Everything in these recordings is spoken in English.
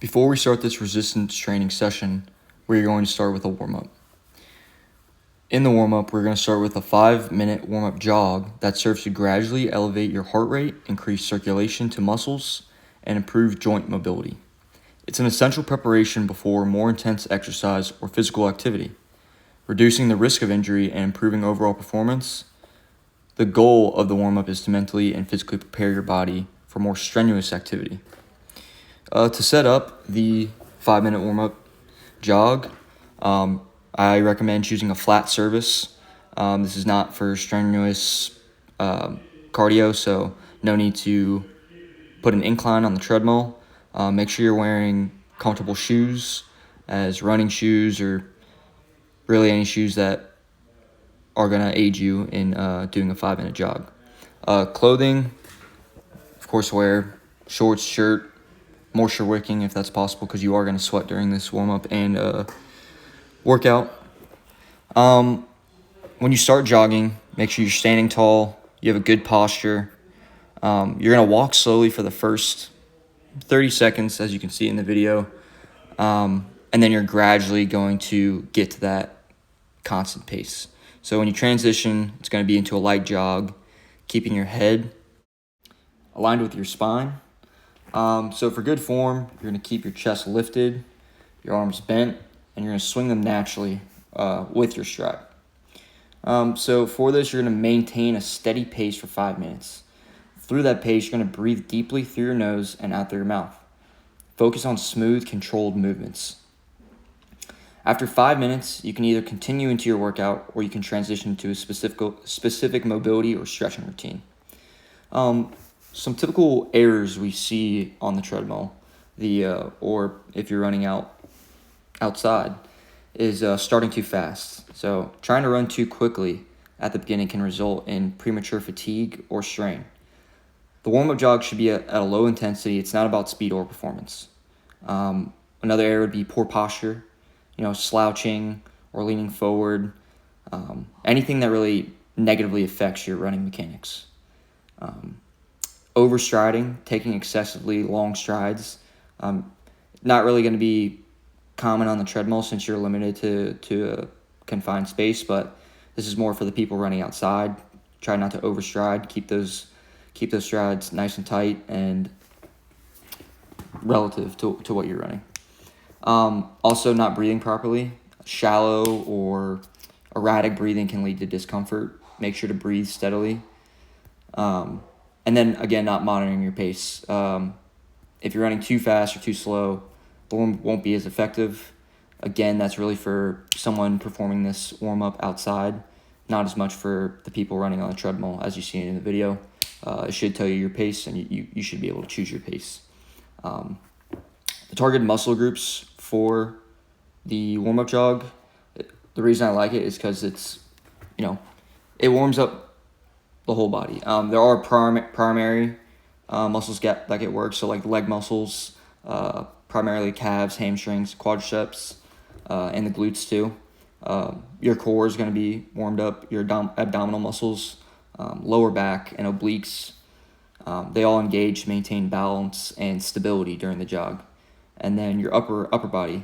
Before we start this resistance training session, we're going to start with a warm-up. In the warm-up, we're going to start with a 5-minute warm-up jog that serves to gradually elevate your heart rate, increase circulation to muscles, and improve joint mobility. It's an essential preparation before more intense exercise or physical activity, reducing the risk of injury and improving overall performance. The goal of the warm-up is to mentally and physically prepare your body for more strenuous activity. To set up the 5-minute warm-up jog, I recommend choosing a flat surface. This is not for strenuous cardio, so no need to put an incline on the treadmill. Make sure you're wearing comfortable shoes, as running shoes or really any shoes that are going to aid you in doing a 5-minute jog. Clothing, of course, wear shorts, shirt, moisture wicking if that's possible, because you are going to sweat during this warm-up and workout. When you start jogging, make sure you're standing tall, you have a good posture. You're going to walk slowly for the first 30 seconds, as you can see in the video, and then you're gradually going to get to that constant pace. So when you transition, it's going to be into a light jog, keeping your head aligned with your spine. So for good form, you're going to keep your chest lifted, your arms bent, and you're going to swing them naturally with your stride. So for this, you're going to maintain a steady pace for 5 minutes. Through that pace, you're going to breathe deeply through your nose and out through your mouth. Focus on smooth, controlled movements. After 5 minutes, you can either continue into your workout or you can transition to a specific mobility or stretching routine. Some typical errors we see on the treadmill, or if you're running outside, is starting too fast. So trying to run too quickly at the beginning can result in premature fatigue or strain. The warm-up jog should be at a low intensity. It's not about speed or performance. Another error would be poor posture, slouching or leaning forward, anything that really negatively affects your running mechanics. Overstriding, taking excessively long strides, not really going to be common on the treadmill since you're limited to a confined space, but this is more for the people running outside. Try not to overstride, keep those strides nice and tight and relative to what you're running. Also, not breathing properly. Shallow or erratic breathing can lead to discomfort. Make sure to breathe steadily. And then, again, not monitoring your pace. If you're running too fast or too slow, the warm won't be as effective. Again, that's really for someone performing this warm-up outside, not as much for the people running on the treadmill, as you see in the video. It should tell you your pace, and you should be able to choose your pace. The targeted muscle groups for the warm-up jog, the reason I like it is because it's, it warms up the whole body. There are primary muscles that get work, so like leg muscles, primarily calves, hamstrings, quadriceps, and the glutes too. Your core is going to be warmed up, your abdominal muscles, lower back, and obliques. They all engage to maintain balance and stability during the jog. And then your upper body,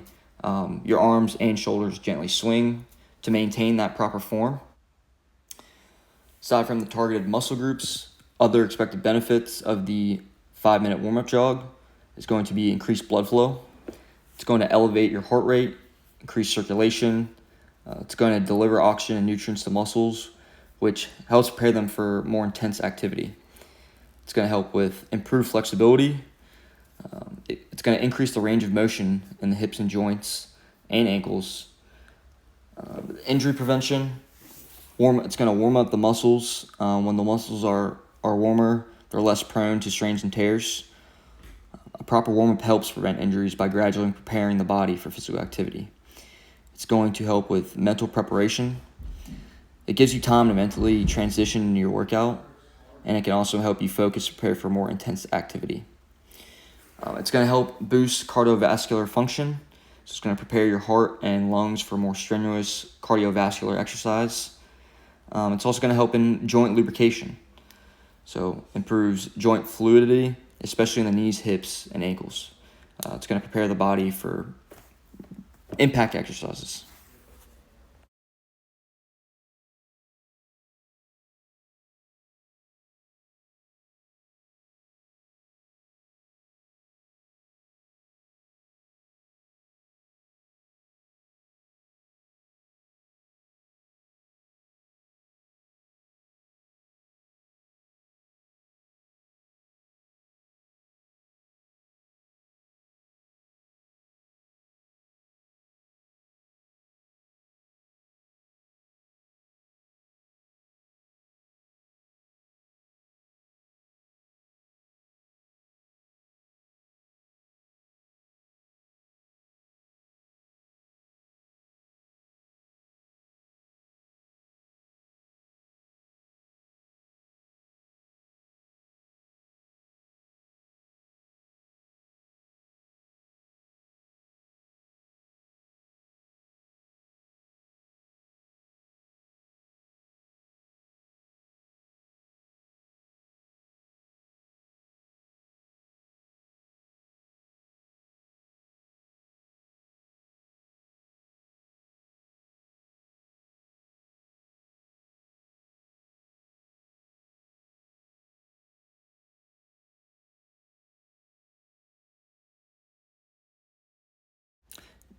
your arms and shoulders gently swing to maintain that proper form. Aside from the targeted muscle groups, other expected benefits of the 5-minute warm-up jog is going to be increased blood flow. It's going to elevate your heart rate, increase circulation. It's going to deliver oxygen and nutrients to muscles, which helps prepare them for more intense activity. It's going to help with improved flexibility. It's going to increase the range of motion in the hips and joints and ankles. Injury prevention. It's going to warm up the muscles. When the muscles are warmer, they're less prone to strains and tears. A proper warm-up helps prevent injuries by gradually preparing the body for physical activity. It's going to help with mental preparation. It gives you time to mentally transition into your workout, and it can also help you focus, prepare for more intense activity. It's going to help boost cardiovascular function. So it's going to prepare your heart and lungs for more strenuous cardiovascular exercise. It's also going to help in joint lubrication. So improves joint fluidity, especially in the knees, hips, and ankles. It's going to prepare the body for impact exercises.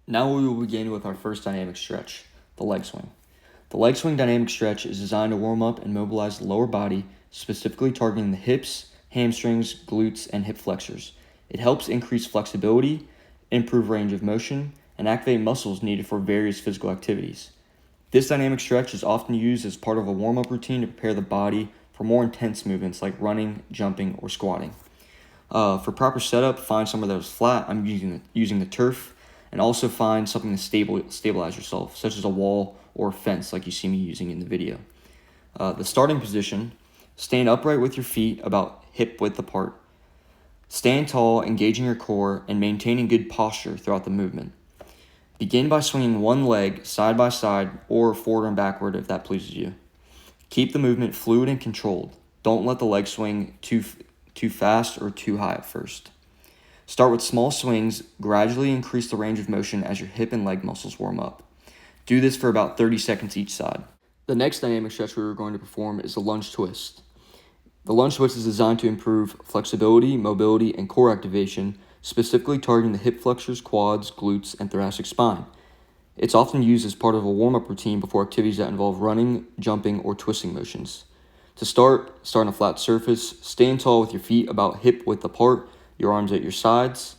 Now we will begin with our first dynamic stretch, the leg swing. The leg swing dynamic stretch is designed to warm up and mobilize the lower body, specifically targeting the hips, hamstrings, glutes, and hip flexors. It helps increase flexibility, improve range of motion, and activate muscles needed for various physical activities. This dynamic stretch is often used as part of a warm-up routine to prepare the body for more intense movements like running, jumping, or squatting. For proper setup, find somewhere that is flat. I'm using the turf, and also find something to stabilize yourself, such as a wall or a fence like you see me using in the video. The starting position, stand upright with your feet about hip width apart. Stand tall, engaging your core, and maintaining good posture throughout the movement. Begin by swinging one leg side by side or forward and backward if that pleases you. Keep the movement fluid and controlled. Don't let the leg swing too fast or too high at first. Start with small swings, gradually increase the range of motion as your hip and leg muscles warm up. Do this for about 30 seconds each side. The next dynamic stretch we are going to perform is the lunge twist. The lunge twist is designed to improve flexibility, mobility, and core activation, specifically targeting the hip flexors, quads, glutes, and thoracic spine. It's often used as part of a warm-up routine before activities that involve running, jumping, or twisting motions. To start on a flat surface, stand tall with your feet about hip width apart, your arms at your sides.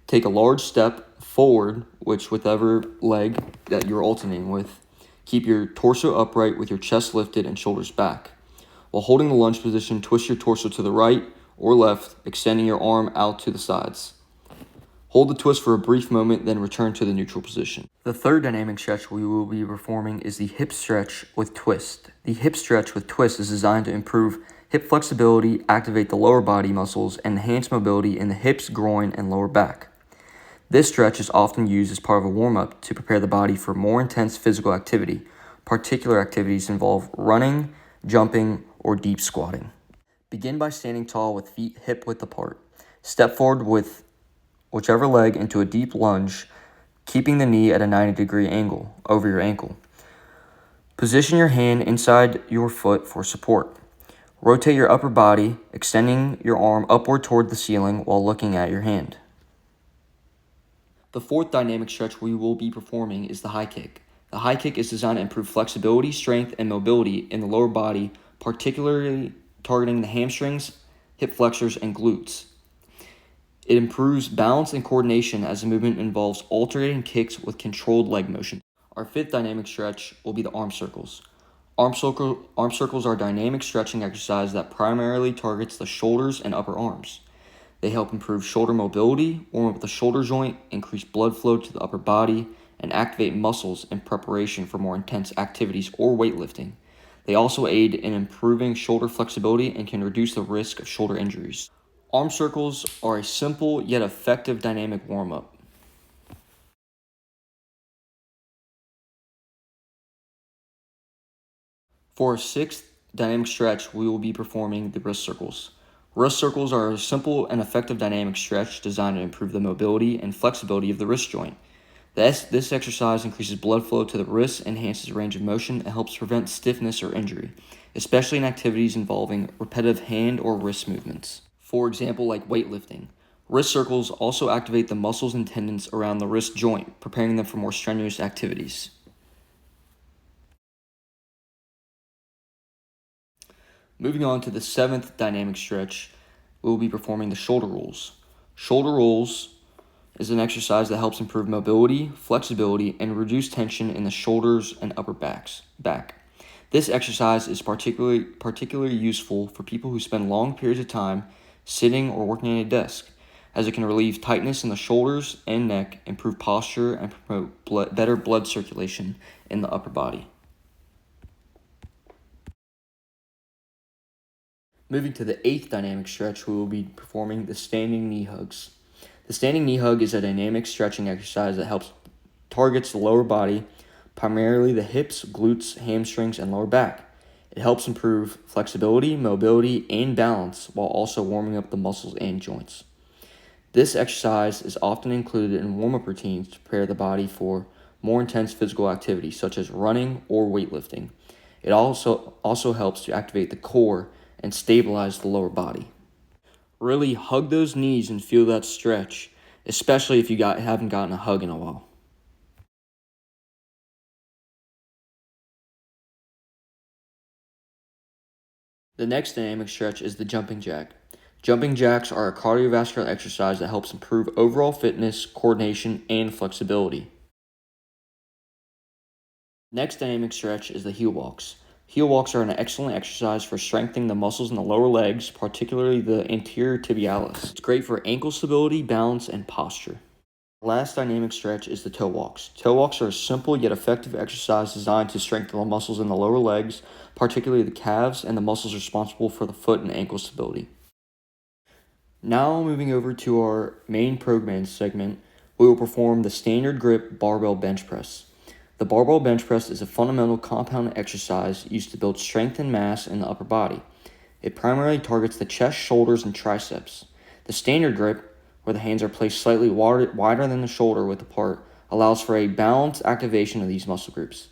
Take a large step forward, whichever leg that you're alternating with. Keep your torso upright with your chest lifted and shoulders back. While holding the lunge position, twist your torso to the right or left, extending your arm out to the sides. Hold the twist for a brief moment, then return to the neutral position. The third dynamic stretch we will be performing is the hip stretch with twist. The hip stretch with twist is designed to improve hip flexibility, activate the lower body muscles, and enhance mobility in the hips, groin, and lower back. This stretch is often used as part of a warm-up to prepare the body for more intense physical activity. Particular activities involve running, jumping, or deep squatting. Begin by standing tall with feet hip width apart. Step forward with whichever leg into a deep lunge, keeping the knee at a 90-degree angle over your ankle. Position your hand inside your foot for support. Rotate your upper body, extending your arm upward toward the ceiling while looking at your hand. The fourth dynamic stretch we will be performing is the high kick. The high kick is designed to improve flexibility, strength, and mobility in the lower body, particularly targeting the hamstrings, hip flexors, and glutes. It improves balance and coordination as the movement involves alternating kicks with controlled leg motion. Our fifth dynamic stretch will be the arm circles. Arm circles are a dynamic stretching exercise that primarily targets the shoulders and upper arms. They help improve shoulder mobility, warm up the shoulder joint, increase blood flow to the upper body, and activate muscles in preparation for more intense activities or weightlifting. They also aid in improving shoulder flexibility and can reduce the risk of shoulder injuries. Arm circles are a simple yet effective dynamic warm-up. For our sixth dynamic stretch, we will be performing the wrist circles. Wrist circles are a simple and effective dynamic stretch designed to improve the mobility and flexibility of the wrist joint. This exercise increases blood flow to the wrists, enhances range of motion, and helps prevent stiffness or injury, especially in activities involving repetitive hand or wrist movements. For example, like weightlifting. Wrist circles also activate the muscles and tendons around the wrist joint, preparing them for more strenuous activities. Moving on to the seventh dynamic stretch, we will be performing the shoulder rolls. Shoulder rolls is an exercise that helps improve mobility, flexibility, and reduce tension in the shoulders and upper back. This exercise is particularly useful for people who spend long periods of time sitting or working at a desk, as it can relieve tightness in the shoulders and neck, improve posture, and promote better blood circulation in the upper body. Moving to the eighth dynamic stretch, we will be performing the standing knee hugs. The standing knee hug is a dynamic stretching exercise that helps targets the lower body, primarily the hips, glutes, hamstrings, and lower back. It helps improve flexibility, mobility, and balance while also warming up the muscles and joints. This exercise is often included in warm-up routines to prepare the body for more intense physical activity, such as running or weightlifting. It also helps to activate the core and stabilize the lower body. Really hug those knees and feel that stretch, especially if you haven't gotten a hug in a while. The next dynamic stretch is the jumping jack. Jumping jacks are a cardiovascular exercise that helps improve overall fitness, coordination, and flexibility. Next dynamic stretch is the heel walks. Heel walks are an excellent exercise for strengthening the muscles in the lower legs, particularly the anterior tibialis. It's great for ankle stability, balance, and posture. The last dynamic stretch is the toe walks. Toe walks are a simple yet effective exercise designed to strengthen the muscles in the lower legs, particularly the calves and the muscles responsible for the foot and ankle stability. Now moving over to our main program segment, we will perform the standard grip barbell bench press. The barbell bench press is a fundamental compound exercise used to build strength and mass in the upper body. It primarily targets the chest, shoulders, and triceps. The standard grip, where the hands are placed slightly wider than the shoulder width apart, allows for a balanced activation of these muscle groups.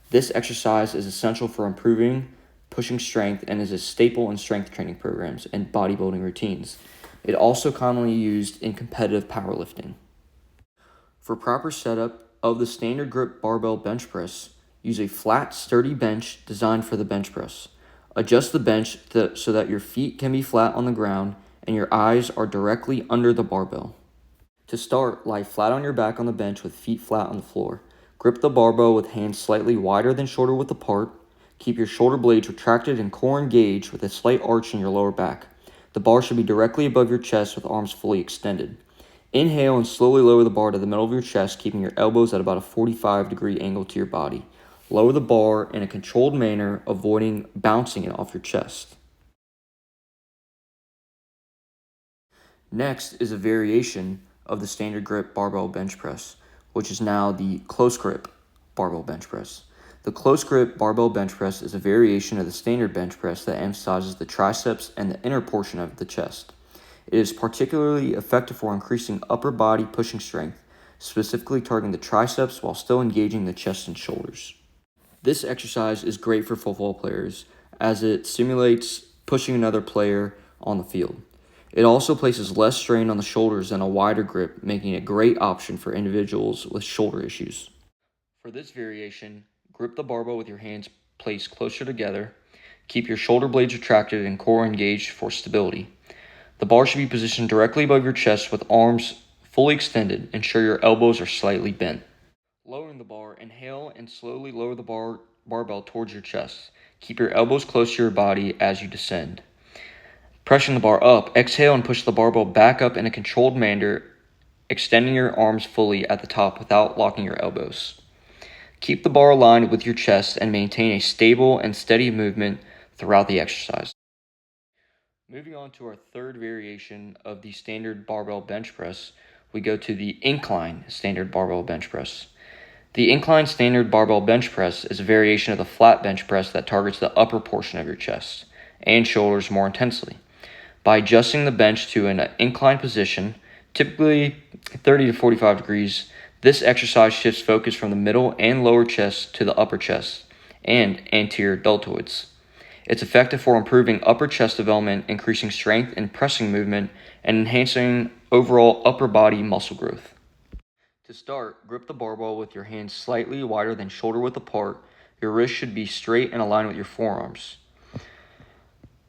This exercise is essential for improving pushing strength and is a staple in strength training programs and bodybuilding routines. It also commonly used in competitive powerlifting. For proper setup of the standard grip barbell bench press, use a flat, sturdy bench designed for the bench press. Adjust the bench so that your feet can be flat on the ground and your eyes are directly under the barbell. To start, lie flat on your back on the bench with feet flat on the floor. Grip the barbell with hands slightly wider than shoulder width apart. Keep your shoulder blades retracted and core engaged with a slight arch in your lower back. The bar should be directly above your chest with arms fully extended. Inhale and slowly lower the bar to the middle of your chest, keeping your elbows at about a 45-degree angle to your body. Lower the bar in a controlled manner, avoiding bouncing it off your chest. Next is a variation of the standard grip barbell bench press, which is now the close grip barbell bench press. The close grip barbell bench press is a variation of the standard bench press that emphasizes the triceps and the inner portion of the chest. It is particularly effective for increasing upper body pushing strength, specifically targeting the triceps while still engaging the chest and shoulders. This exercise is great for football players as it simulates pushing another player on the field. It also places less strain on the shoulders than a wider grip, making it a great option for individuals with shoulder issues. For this variation, grip the barbell with your hands placed closer together. Keep your shoulder blades retracted and core engaged for stability. The bar should be positioned directly above your chest with arms fully extended. Ensure your elbows are slightly bent. Lowering the bar, inhale and slowly lower the barbell towards your chest. Keep your elbows close to your body as you descend. Pressing the bar up, exhale and push the barbell back up in a controlled manner, extending your arms fully at the top without locking your elbows. Keep the bar aligned with your chest and maintain a stable and steady movement throughout the exercise. Moving on to our third variation of the standard barbell bench press, we go to the incline standard barbell bench press. The incline standard barbell bench press is a variation of the flat bench press that targets the upper portion of your chest and shoulders more intensely. By adjusting the bench to an inclined position, typically 30 to 45 degrees, this exercise shifts focus from the middle and lower chest to the upper chest and anterior deltoids. It's effective for improving upper chest development, increasing strength in pressing movement, and enhancing overall upper body muscle growth. To start, grip the barbell with your hands slightly wider than shoulder width apart. Your wrists should be straight and aligned with your forearms.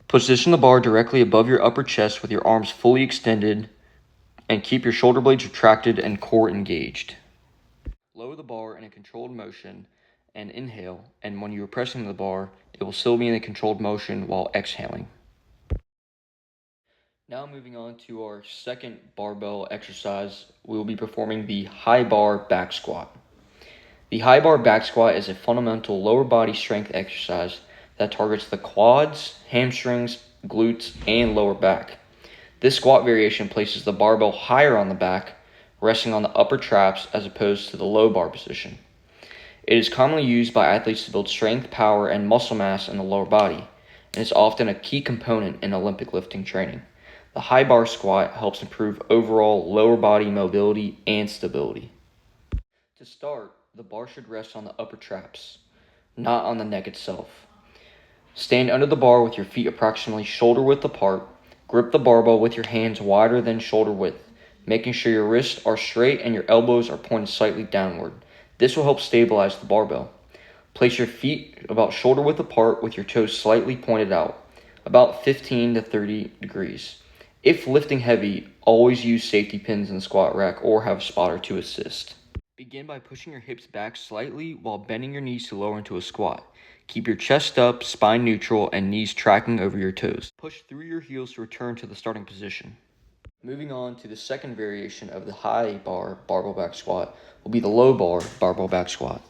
Position the bar directly above your upper chest with your arms fully extended and keep your shoulder blades retracted and core engaged. Lower the bar in a controlled motion and inhale, and when you are pressing the bar, it will still be in a controlled motion while exhaling. Now moving on to our second barbell exercise, we will be performing the high bar back squat. The high bar back squat is a fundamental lower body strength exercise that targets the quads, hamstrings, glutes, and lower back. This squat variation places the barbell higher on the back, resting on the upper traps as opposed to the low bar position. It is commonly used by athletes to build strength, power, and muscle mass in the lower body, and is often a key component in Olympic lifting training. The high bar squat helps improve overall lower body mobility and stability. To start, the bar should rest on the upper traps, not on the neck itself. Stand under the bar with your feet approximately shoulder width apart. Grip the barbell with your hands wider than shoulder width, making sure your wrists are straight and your elbows are pointed slightly downward. This will help stabilize the barbell. Place your feet about shoulder width apart with your toes slightly pointed out, about 15 to 30 degrees. If lifting heavy, always use safety pins in the squat rack or have a spotter to assist. Begin by pushing your hips back slightly while bending your knees to lower into a squat. Keep your chest up, spine neutral, and knees tracking over your toes. Push through your heels to return to the starting position. Moving on to the second variation of the high bar barbell back squat will be the low bar barbell back squat.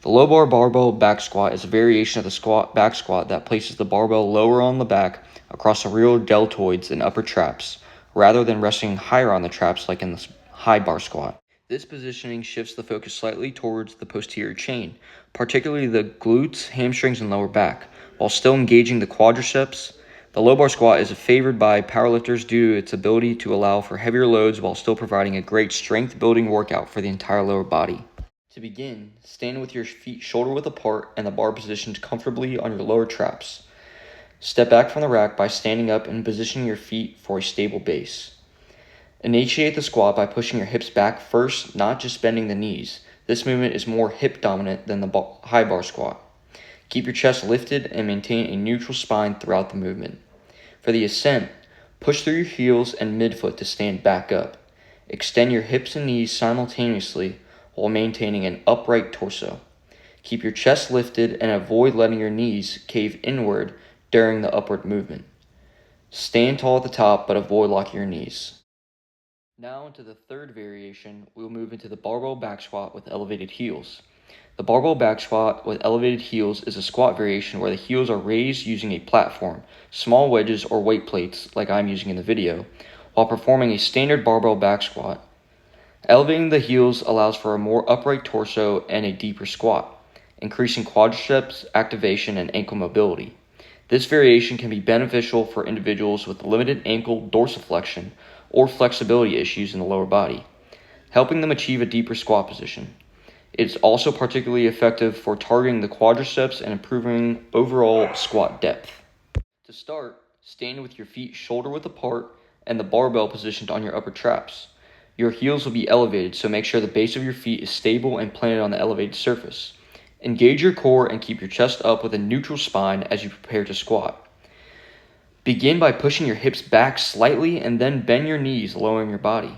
The low bar barbell back squat is a variation of the back squat that places the barbell lower on the back across the rear deltoids and upper traps, rather than resting higher on the traps like in the high bar squat. This positioning shifts the focus slightly towards the posterior chain, particularly the glutes, hamstrings, and lower back, while still engaging the quadriceps. The low bar squat is favored by powerlifters due to its ability to allow for heavier loads while still providing a great strength building workout for the entire lower body. To begin, stand with your feet shoulder width apart and the bar positioned comfortably on your lower traps. Step back from the rack by standing up and positioning your feet for a stable base. Initiate the squat by pushing your hips back first, not just bending the knees. This movement is more hip dominant than the high bar squat. Keep your chest lifted and maintain a neutral spine throughout the movement. For the ascent, push through your heels and midfoot to stand back up. Extend your hips and knees simultaneously while maintaining an upright torso. Keep your chest lifted and avoid letting your knees cave inward during the upward movement. Stand tall at the top but avoid locking your knees. Now into the third variation, we will move into the barbell back squat with elevated heels. The barbell back squat with elevated heels is a squat variation where the heels are raised using a platform, small wedges or weight plates like I'm using in the video, while performing a standard barbell back squat. Elevating the heels allows for a more upright torso and a deeper squat, increasing quadriceps activation and ankle mobility. This variation can be beneficial for individuals with limited ankle dorsiflexion or flexibility issues in the lower body, helping them achieve a deeper squat position. It's also particularly effective for targeting the quadriceps and improving overall squat depth. To start, stand with your feet shoulder width apart and the barbell positioned on your upper traps. Your heels will be elevated, so make sure the base of your feet is stable and planted on the elevated surface. Engage your core and keep your chest up with a neutral spine as you prepare to squat. Begin by pushing your hips back slightly and then bend your knees, lowering your body.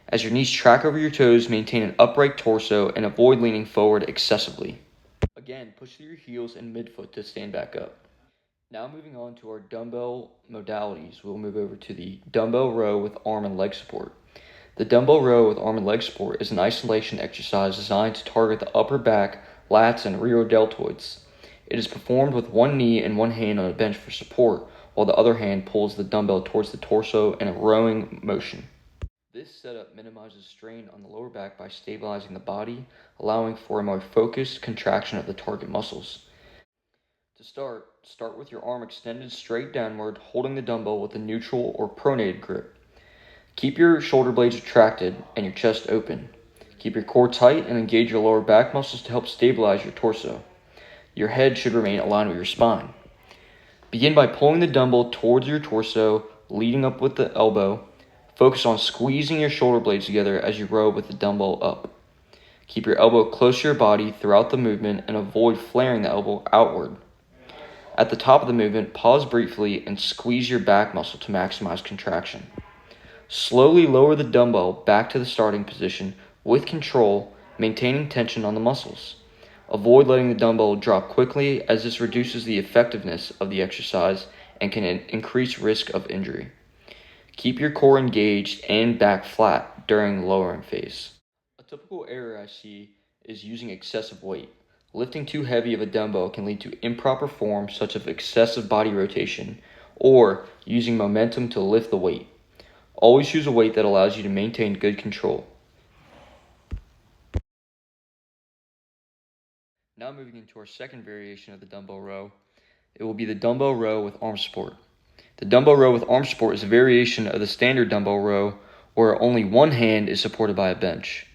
As your knees track over your toes, maintain an upright torso and avoid leaning forward excessively. Again, push through your heels and midfoot to stand back up. Now moving on to our dumbbell modalities, we'll move over to the dumbbell row with arm and leg support. The dumbbell row with arm and leg support is an isolation exercise designed to target the upper back, lats, and rear deltoids. It is performed with one knee and one hand on a bench for support, while the other hand pulls the dumbbell towards the torso in a rowing motion. This setup minimizes strain on the lower back by stabilizing the body, allowing for a more focused contraction of the target muscles. To start with your arm extended straight downward, holding the dumbbell with a neutral or pronated grip. Keep your shoulder blades retracted and your chest open. Keep your core tight and engage your lower back muscles to help stabilize your torso. Your head should remain aligned with your spine. Begin by pulling the dumbbell towards your torso, leading up with the elbow. Focus on squeezing your shoulder blades together as you row with the dumbbell up. Keep your elbow close to your body throughout the movement and avoid flaring the elbow outward. At the top of the movement, pause briefly and squeeze your back muscle to maximize contraction. Slowly lower the dumbbell back to the starting position with control, maintaining tension on the muscles. Avoid letting the dumbbell drop quickly, as this reduces the effectiveness of the exercise and can increase risk of injury. Keep your core engaged and back flat during the lowering phase. A typical error I see is using excessive weight. Lifting too heavy of a dumbbell can lead to improper form, such as excessive body rotation, or using momentum to lift the weight. Always choose a weight that allows you to maintain good control. Now moving into our second variation of the dumbbell row, it will be the dumbbell row with arm support. The dumbbell row with arm support is a variation of the standard dumbbell row where only one hand is supported by a bench,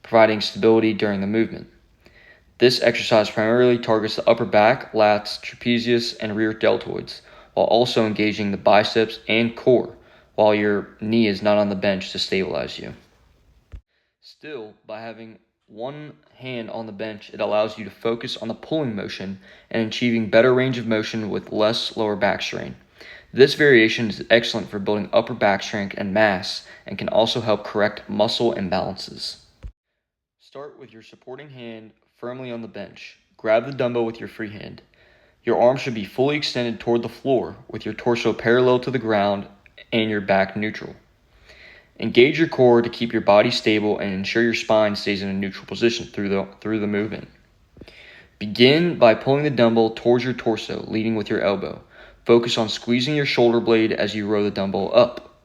providing stability during the movement. This exercise primarily targets the upper back, lats, trapezius, and rear deltoids, while also engaging the biceps and core, while your knee is not on the bench to stabilize you. Still, by having one hand on the bench, it allows you to focus on the pulling motion and achieving better range of motion with less lower back strain. This variation is excellent for building upper back strength and mass and can also help correct muscle imbalances. Start with your supporting hand firmly on the bench. Grab the dumbbell with your free hand. Your arms should be fully extended toward the floor with your torso parallel to the ground and your back neutral. Engage your core to keep your body stable and ensure your spine stays in a neutral position through the movement. Begin by pulling the dumbbell towards your torso, leading with your elbow. Focus on squeezing your shoulder blade as you row the dumbbell up.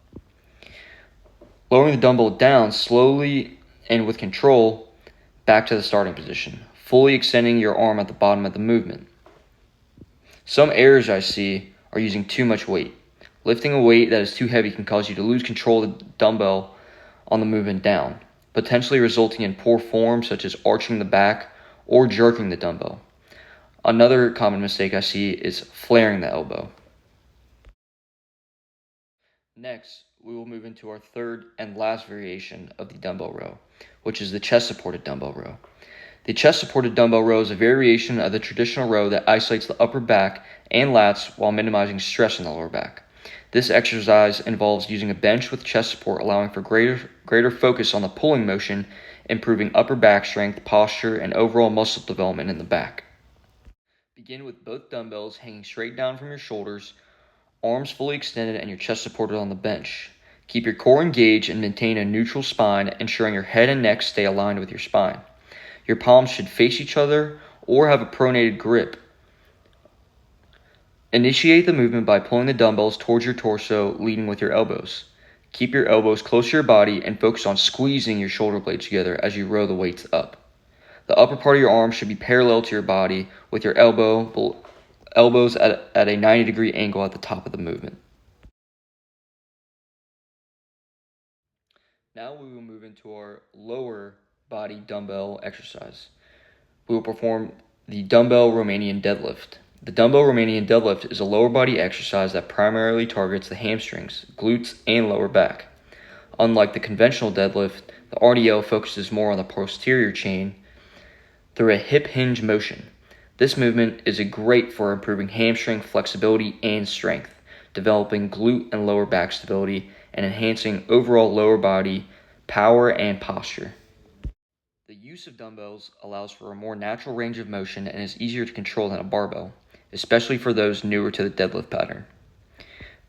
Lowering the dumbbell down slowly and with control back to the starting position, fully extending your arm at the bottom of the movement. Some errors I see are using too much weight. Lifting a weight that is too heavy can cause you to lose control of the dumbbell on the movement down, potentially resulting in poor form such as arching the back or jerking the dumbbell. Another common mistake I see is flaring the elbow. Next, we will move into our third and last variation of the dumbbell row, which is the chest-supported dumbbell row. The chest-supported dumbbell row is a variation of the traditional row that isolates the upper back and lats while minimizing stress in the lower back. This exercise involves using a bench with chest support, allowing for greater focus on the pulling motion, improving upper back strength, posture, and overall muscle development in the back. Begin with both dumbbells hanging straight down from your shoulders, arms fully extended, and your chest supported on the bench. Keep your core engaged and maintain a neutral spine, ensuring your head and neck stay aligned with your spine. Your palms should face each other or have a pronated grip. Initiate the movement by pulling the dumbbells towards your torso, leading with your elbows. Keep your elbows close to your body and focus on squeezing your shoulder blades together as you row the weights up. The upper part of your arm should be parallel to your body with your elbows at a 90-degree angle at the top of the movement. Now we will move into our lower body dumbbell exercise. We will perform the dumbbell Romanian deadlift. The dumbbell Romanian deadlift is a lower body exercise that primarily targets the hamstrings, glutes, and lower back. Unlike the conventional deadlift, the RDL focuses more on the posterior chain through a hip hinge motion. This movement is great for improving hamstring flexibility and strength, developing glute and lower back stability, and enhancing overall lower body power and posture. The use of dumbbells allows for a more natural range of motion and is easier to control than a barbell, especially for those newer to the deadlift pattern.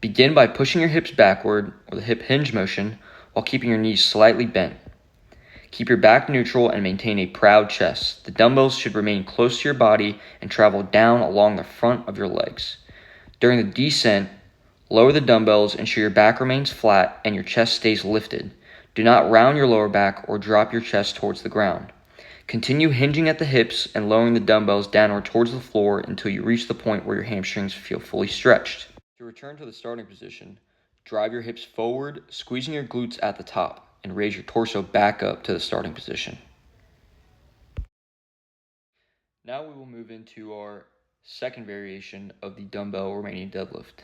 Begin by pushing your hips backward or the hip hinge motion while keeping your knees slightly bent. Keep your back neutral and maintain a proud chest. The dumbbells should remain close to your body and travel down along the front of your legs. During the descent, lower the dumbbells, ensure your back remains flat and your chest stays lifted. Do not round your lower back or drop your chest towards the ground. Continue hinging at the hips and lowering the dumbbells downward towards the floor until you reach the point where your hamstrings feel fully stretched. To return to the starting position, drive your hips forward, squeezing your glutes at the top, and raise your torso back up to the starting position. Now we will move into our second variation of the dumbbell Romanian deadlift.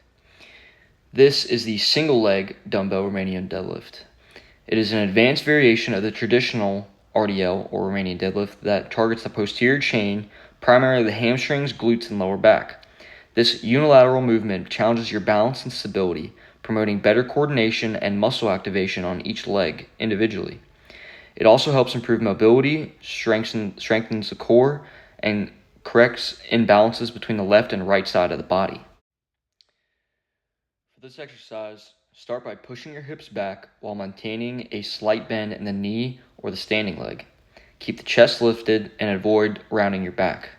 This is the single leg dumbbell Romanian deadlift. It is an advanced variation of the traditional RDL or Romanian deadlift that targets the posterior chain, primarily the hamstrings, glutes, and lower back. This unilateral movement challenges your balance and stability, promoting better coordination and muscle activation on each leg individually. It also helps improve mobility, strengthens the core, and corrects imbalances between the left and right side of the body. For this exercise, start by pushing your hips back while maintaining a slight bend in the knee or the standing leg. Keep the chest lifted and avoid rounding your back.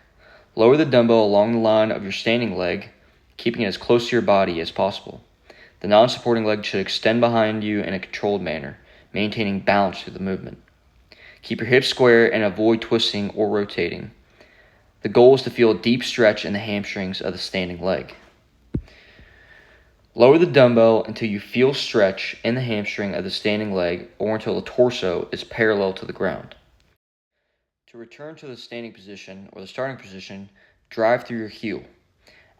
Lower the dumbbell along the line of your standing leg, keeping it as close to your body as possible. The non-supporting leg should extend behind you in a controlled manner, maintaining balance through the movement. Keep your hips square and avoid twisting or rotating. The goal is to feel a deep stretch in the hamstrings of the standing leg. Lower the dumbbell until you feel stretch in the hamstring of the standing leg or until the torso is parallel to the ground. To return to the standing position or the starting position, drive through your heel.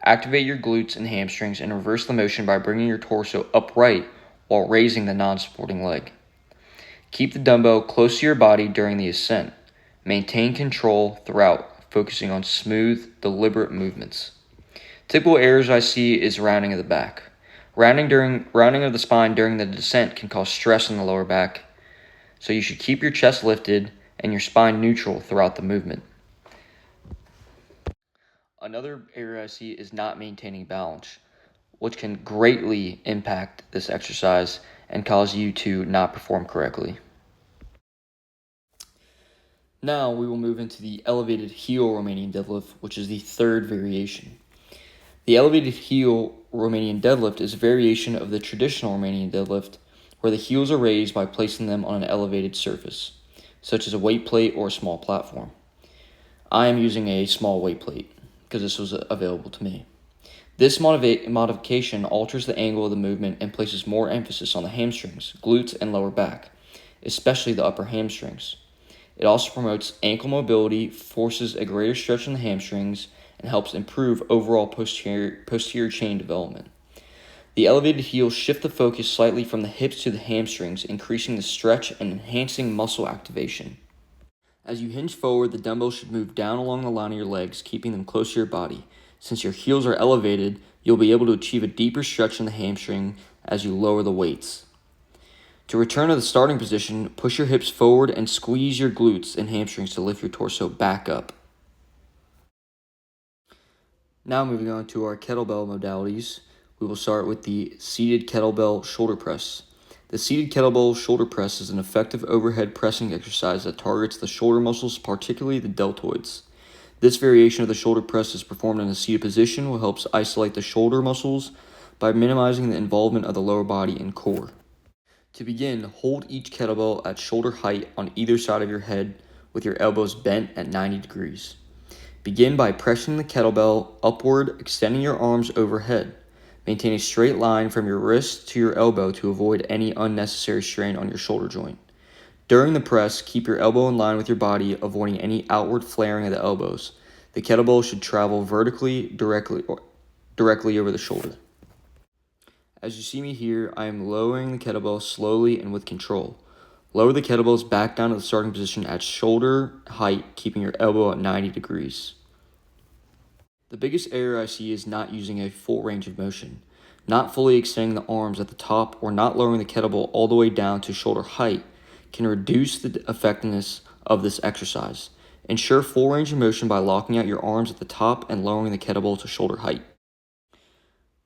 Activate your glutes and hamstrings and reverse the motion by bringing your torso upright while raising the non-supporting leg. Keep the dumbbell close to your body during the ascent. Maintain control throughout, focusing on smooth, deliberate movements. Typical errors I see is rounding of the back. Rounding of the spine during the descent can cause stress in the lower back, so you should keep your chest lifted and your spine neutral throughout the movement. Another error I see is not maintaining balance, which can greatly impact this exercise and cause you to not perform correctly. Now we will move into the elevated heel Romanian deadlift, which is the third variation. The elevated heel Romanian deadlift is a variation of the traditional Romanian deadlift where the heels are raised by placing them on an elevated surface, such as a weight plate or a small platform. I am using a small weight plate because this was available to me. This modification alters the angle of the movement and places more emphasis on the hamstrings, glutes, and lower back, especially the upper hamstrings. It also promotes ankle mobility, forces a greater stretch in the hamstrings, and helps improve overall posterior chain development. The elevated heels shift the focus slightly from the hips to the hamstrings, increasing the stretch and enhancing muscle activation. As you hinge forward, the dumbbell should move down along the line of your legs, keeping them close to your body. Since your heels are elevated, you'll be able to achieve a deeper stretch in the hamstring as you lower the weights. To return to the starting position, push your hips forward and squeeze your glutes and hamstrings to lift your torso back up. Now moving on to our kettlebell modalities, we will start with the seated kettlebell shoulder press. The seated kettlebell shoulder press is an effective overhead pressing exercise that targets the shoulder muscles, particularly the deltoids. This variation of the shoulder press is performed in a seated position, which helps isolate the shoulder muscles by minimizing the involvement of the lower body and core. To begin, hold each kettlebell at shoulder height on either side of your head with your elbows bent at 90 degrees. Begin by pressing the kettlebell upward, extending your arms overhead. Maintain a straight line from your wrist to your elbow to avoid any unnecessary strain on your shoulder joint. During the press, keep your elbow in line with your body, avoiding any outward flaring of the elbows. The kettlebell should travel vertically directly over the shoulder. As you see me here, I am lowering the kettlebell slowly and with control. Lower the kettlebells back down to the starting position at shoulder height, keeping your elbow at 90 degrees. The biggest error I see is not using a full range of motion. Not fully extending the arms at the top or not lowering the kettlebell all the way down to shoulder height can reduce the effectiveness of this exercise. Ensure full range of motion by locking out your arms at the top and lowering the kettlebell to shoulder height.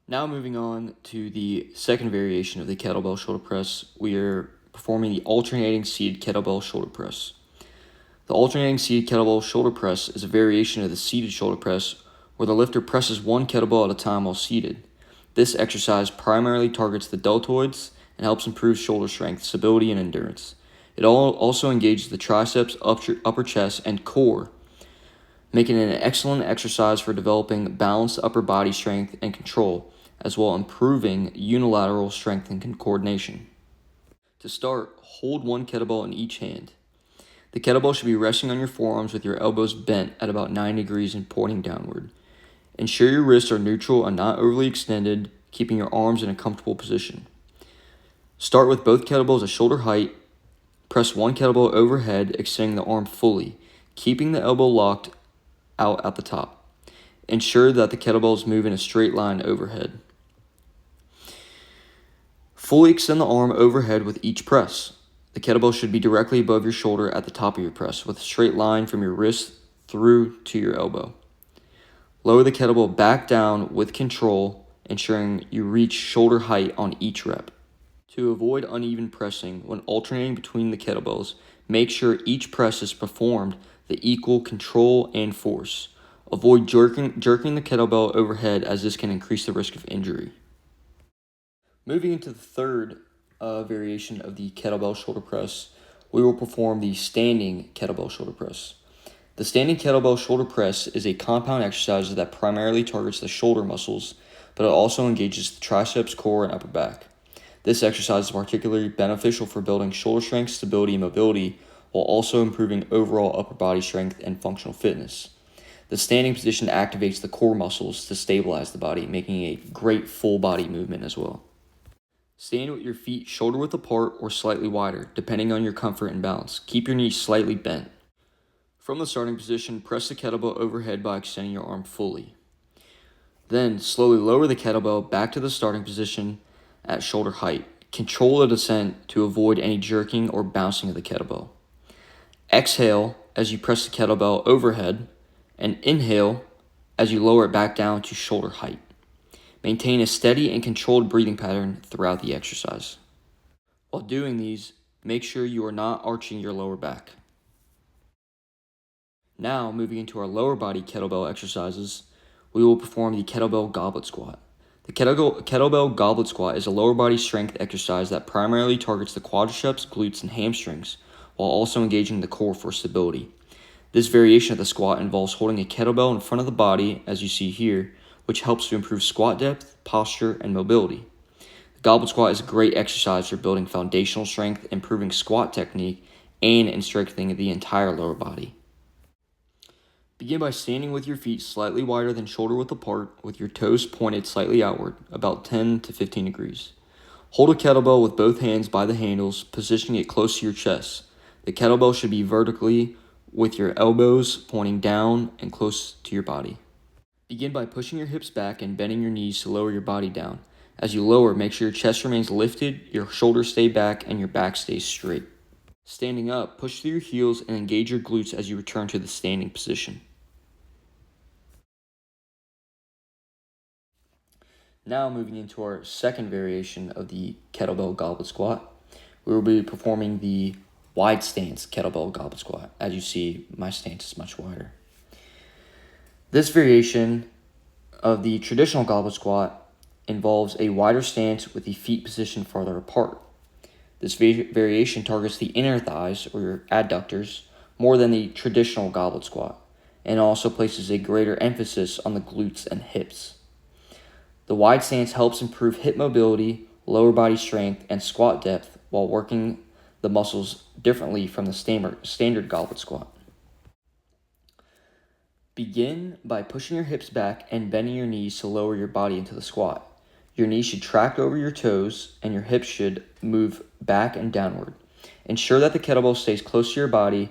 Now moving on to the second variation of the kettlebell shoulder press, we are performing the alternating seated kettlebell shoulder press. The alternating seated kettlebell shoulder press is a variation of the seated shoulder press where the lifter presses one kettlebell at a time while seated. This exercise primarily targets the deltoids and helps improve shoulder strength, stability, and endurance. It also engages the triceps, upper chest, and core, making it an excellent exercise for developing balanced upper body strength and control, as well as improving unilateral strength and coordination. To start, hold one kettlebell in each hand. The kettlebell should be resting on your forearms with your elbows bent at about 9 degrees and pointing downward. Ensure your wrists are neutral and not overly extended, keeping your arms in a comfortable position. Start with both kettlebells at shoulder height. Press one kettlebell overhead, extending the arm fully, keeping the elbow locked out at the top. Ensure that the kettlebells move in a straight line overhead. Fully extend the arm overhead with each press. The kettlebell should be directly above your shoulder at the top of your press, with a straight line from your wrist through to your elbow. Lower the kettlebell back down with control, ensuring you reach shoulder height on each rep. To avoid uneven pressing when alternating between the kettlebells, make sure each press is performed the equal control and force. Avoid jerking the kettlebell overhead, as this can increase the risk of injury. Moving into the third variation of the kettlebell shoulder press, we will perform the standing kettlebell shoulder press. The standing kettlebell shoulder press is a compound exercise that primarily targets the shoulder muscles, but it also engages the triceps, core, and upper back. This exercise is particularly beneficial for building shoulder strength, stability, and mobility, while also improving overall upper body strength and functional fitness. The standing position activates the core muscles to stabilize the body, making a great full body movement as well. Stand with your feet shoulder width apart or slightly wider, depending on your comfort and balance. Keep your knees slightly bent. From the starting position, press the kettlebell overhead by extending your arm fully. Then, slowly lower the kettlebell back to the starting position at shoulder height. Control the descent to avoid any jerking or bouncing of the kettlebell. Exhale as you press the kettlebell overhead, and inhale as you lower it back down to shoulder height. Maintain a steady and controlled breathing pattern throughout the exercise. While doing these, make sure you are not arching your lower back. Now, moving into our lower body kettlebell exercises, we will perform the kettlebell goblet squat. The kettlebell goblet squat is a lower body strength exercise that primarily targets the quadriceps, glutes, and hamstrings, while also engaging the core for stability. This variation of the squat involves holding a kettlebell in front of the body, as you see here, which helps to improve squat depth, posture, and mobility. The goblet squat is a great exercise for building foundational strength, improving squat technique, and in strengthening the entire lower body. Begin by standing with your feet slightly wider than shoulder width apart, with your toes pointed slightly outward, about 10 to 15 degrees. Hold a kettlebell with both hands by the handles, positioning it close to your chest. The kettlebell should be vertically, with your elbows pointing down and close to your body. Begin by pushing your hips back and bending your knees to lower your body down. As you lower, make sure your chest remains lifted, your shoulders stay back, and your back stays straight. Standing up, push through your heels and engage your glutes as you return to the standing position. Now moving into our second variation of the kettlebell goblet squat, we will be performing the wide stance kettlebell goblet squat. As you see, my stance is much wider. This variation of the traditional goblet squat involves a wider stance with the feet positioned farther apart. This variation targets the inner thighs, or your adductors, more than the traditional goblet squat, and also places a greater emphasis on the glutes and hips. The wide stance helps improve hip mobility, lower body strength, and squat depth while working the muscles differently from the standard goblet squat. Begin by pushing your hips back and bending your knees to lower your body into the squat. Your knees should track over your toes, and your hips should move back and downward. Ensure that the kettlebell stays close to your body,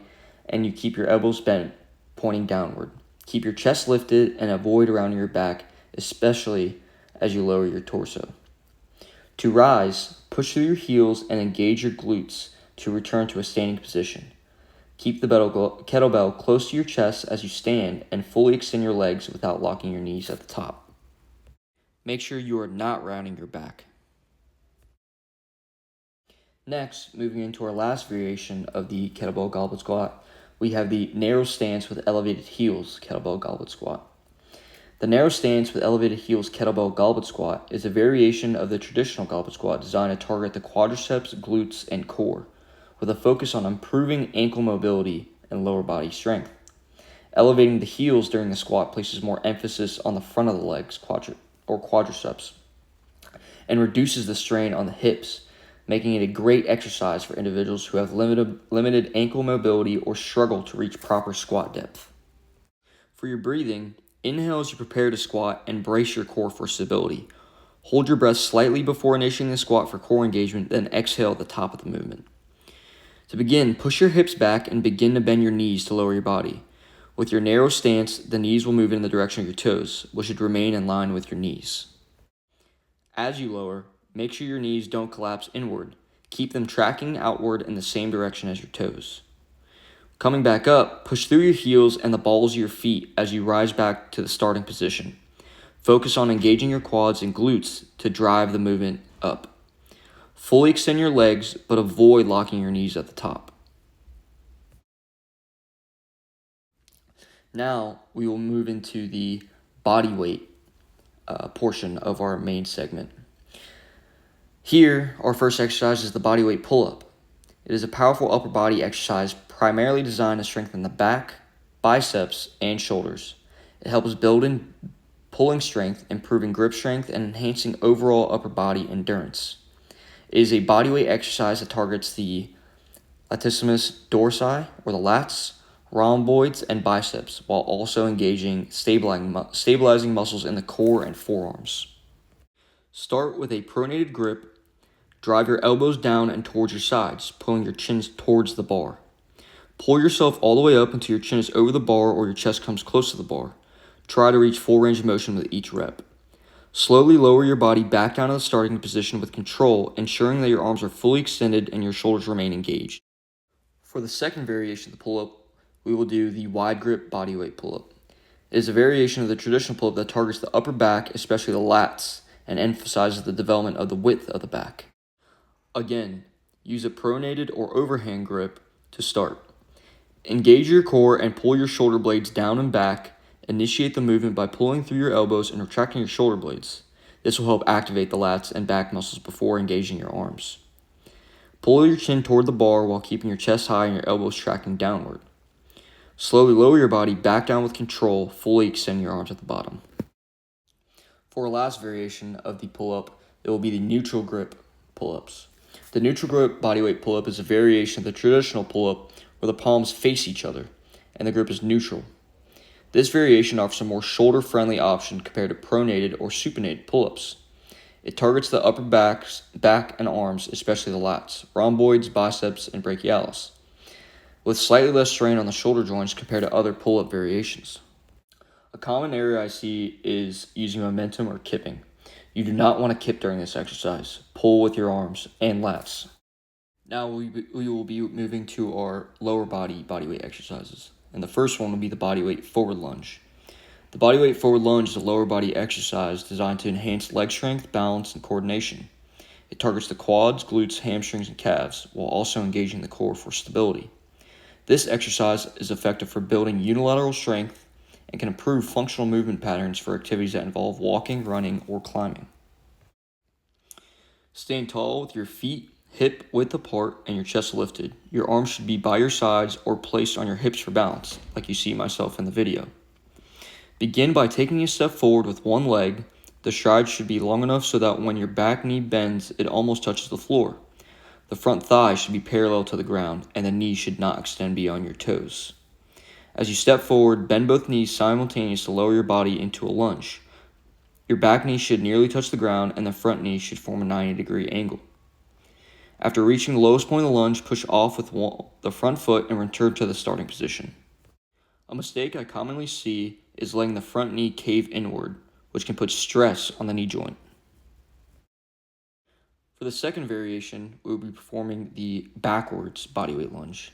and you keep your elbows bent, pointing downward. Keep your chest lifted and avoid rounding your back, especially as you lower your torso. To rise, push through your heels and engage your glutes to return to a standing position. Keep the kettlebell close to your chest as you stand, and fully extend your legs without locking your knees at the top. Make sure you are not rounding your back. Next, moving into our last variation of the kettlebell goblet squat, we have the narrow stance with elevated heels kettlebell goblet squat. The narrow stance with elevated heels kettlebell goblet squat is a variation of the traditional goblet squat designed to target the quadriceps, glutes, and core, with a focus on improving ankle mobility and lower body strength. Elevating the heels during the squat places more emphasis on the front of the legs, quadriceps, and reduces the strain on the hips, making it a great exercise for individuals who have limited ankle mobility or struggle to reach proper squat depth. For your breathing, inhale as you prepare to squat and brace your core for stability. Hold your breath slightly before initiating the squat for core engagement, then exhale at the top of the movement. To begin, push your hips back and begin to bend your knees to lower your body. With your narrow stance, the knees will move in the direction of your toes, which should remain in line with your knees. As you lower, make sure your knees don't collapse inward. Keep them tracking outward in the same direction as your toes. Coming back up, push through your heels and the balls of your feet as you rise back to the starting position. Focus on engaging your quads and glutes to drive the movement up. Fully extend your legs, but avoid locking your knees at the top. Now we will move into the body weight portion of our main segment. Here, our first exercise is the body weight pull-up. It is a powerful upper body exercise primarily designed to strengthen the back, biceps, and shoulders. It helps build in pulling strength, improving grip strength, and enhancing overall upper body endurance. It is a bodyweight exercise that targets the latissimus dorsi, or the lats, rhomboids, and biceps, while also engaging stabilizing muscles in the core and forearms. Start with a pronated grip. Drive your elbows down and towards your sides, pulling your chins towards the bar. Pull yourself all the way up until your chin is over the bar or your chest comes close to the bar. Try to reach full range of motion with each rep. Slowly lower your body back down to the starting position with control, ensuring that your arms are fully extended and your shoulders remain engaged. For the second variation of the pull-up, we will do the wide grip bodyweight pull-up. It is a variation of the traditional pull-up that targets the upper back, especially the lats, and emphasizes the development of the width of the back. Again, use a pronated or overhand grip to start. Engage your core and pull your shoulder blades down and back. Initiate the movement by pulling through your elbows and retracting your shoulder blades. This will help activate the lats and back muscles before engaging your arms. Pull your chin toward the bar while keeping your chest high and your elbows tracking downward. Slowly lower your body back down with control, fully extend your arms at the bottom. For our last variation of the pull-up, it will be the neutral grip pull-ups. The neutral grip bodyweight pull-up is a variation of the traditional pull-up where the palms face each other and the grip is neutral. This variation offers a more shoulder-friendly option compared to pronated or supinated pull-ups. It targets the upper back and arms, especially the lats, rhomboids, biceps, and brachialis, with slightly less strain on the shoulder joints compared to other pull-up variations. A common error I see is using momentum or kipping. You do not want to kip during this exercise. Pull with your arms and lats. Now we will be moving to our lower body bodyweight exercises. And the first one will be the bodyweight forward lunge. The bodyweight forward lunge is a lower body exercise designed to enhance leg strength, balance, and coordination. It targets the quads, glutes, hamstrings, and calves, while also engaging the core for stability. This exercise is effective for building unilateral strength and can improve functional movement patterns for activities that involve walking, running, or climbing. Stand tall with your feet hip width apart and your chest lifted. Your arms should be by your sides or placed on your hips for balance, like you see myself in the video. Begin by taking a step forward with one leg. The stride should be long enough so that when your back knee bends, it almost touches the floor. The front thigh should be parallel to the ground, and the knee should not extend beyond your toes. As you step forward, bend both knees simultaneously to lower your body into a lunge. Your back knee should nearly touch the ground, and the front knee should form a 90-degree angle. After reaching the lowest point of the lunge, push off with the front foot and return to the starting position. A mistake I commonly see is letting the front knee cave inward, which can put stress on the knee joint. For the second variation, we will be performing the backwards bodyweight lunge.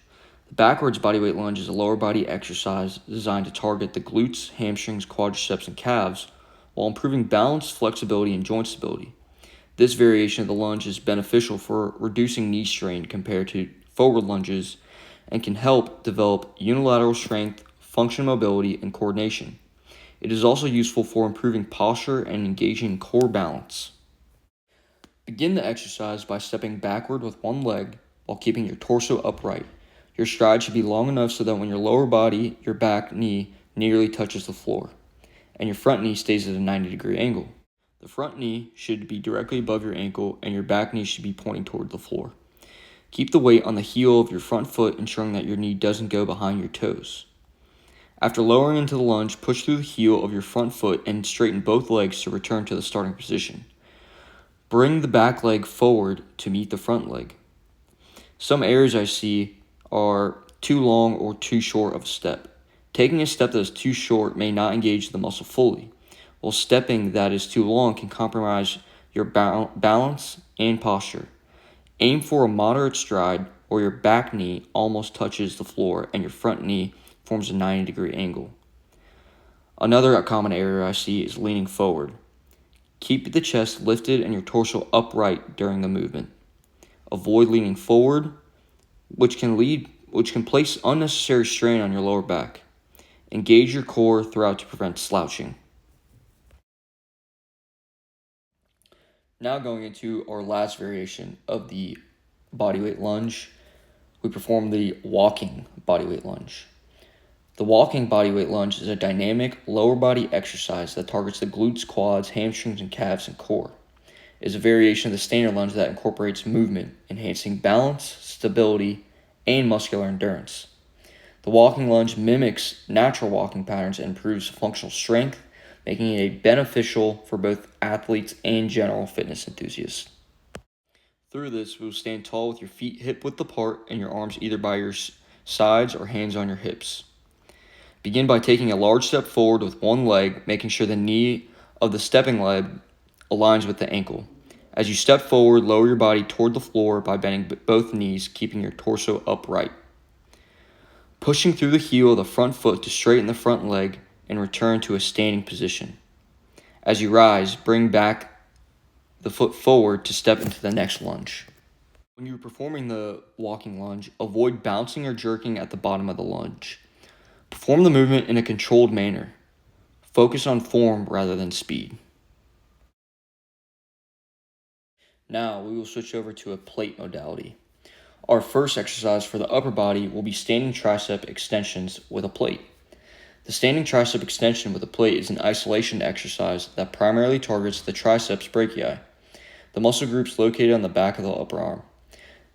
The backwards bodyweight lunge is a lower body exercise designed to target the glutes, hamstrings, quadriceps, and calves while improving balance, flexibility, and joint stability. This variation of the lunge is beneficial for reducing knee strain compared to forward lunges and can help develop unilateral strength, functional mobility, and coordination. It is also useful for improving posture and engaging core balance. Begin the exercise by stepping backward with one leg, while keeping your torso upright. Your stride should be long enough so that when your lower body, your back knee, nearly touches the floor, and your front knee stays at a 90-degree angle. The front knee should be directly above your ankle, and your back knee should be pointing toward the floor. Keep the weight on the heel of your front foot, ensuring that your knee doesn't go behind your toes. After lowering into the lunge, push through the heel of your front foot and straighten both legs to return to the starting position. Bring the back leg forward to meet the front leg. Some errors I see are too long or too short of a step. Taking a step that is too short may not engage the muscle fully, while stepping that is too long can compromise your balance and posture. Aim for a moderate stride where your back knee almost touches the floor and your front knee forms a 90-degree angle. Another common error I see is leaning forward. Keep the chest lifted and your torso upright during the movement. Avoid leaning forward, which can place unnecessary strain on your lower back. Engage your core throughout to prevent slouching. Now going into our last variation of the bodyweight lunge, we perform the walking bodyweight lunge. The walking bodyweight lunge is a dynamic lower body exercise that targets the glutes, quads, hamstrings, and calves and core. It is a variation of the standard lunge that incorporates movement, enhancing balance, stability, and muscular endurance. The walking lunge mimics natural walking patterns and improves functional strength, making it beneficial for both athletes and general fitness enthusiasts. Through this, we will stand tall with your feet hip-width apart and your arms either by your sides or hands on your hips. Begin by taking a large step forward with one leg, making sure the knee of the stepping leg aligns with the ankle. As you step forward, lower your body toward the floor by bending both knees, keeping your torso upright. Pushing through the heel of the front foot to straighten the front leg and return to a standing position. As you rise, bring back the foot forward to step into the next lunge. When you're performing the walking lunge, avoid bouncing or jerking at the bottom of the lunge. Perform the movement in a controlled manner. Focus on form rather than speed. Now we will switch over to a plate modality. Our first exercise for the upper body will be standing tricep extensions with a plate. The standing tricep extension with a plate is an isolation exercise that primarily targets the triceps brachii, the muscle groups located on the back of the upper arm.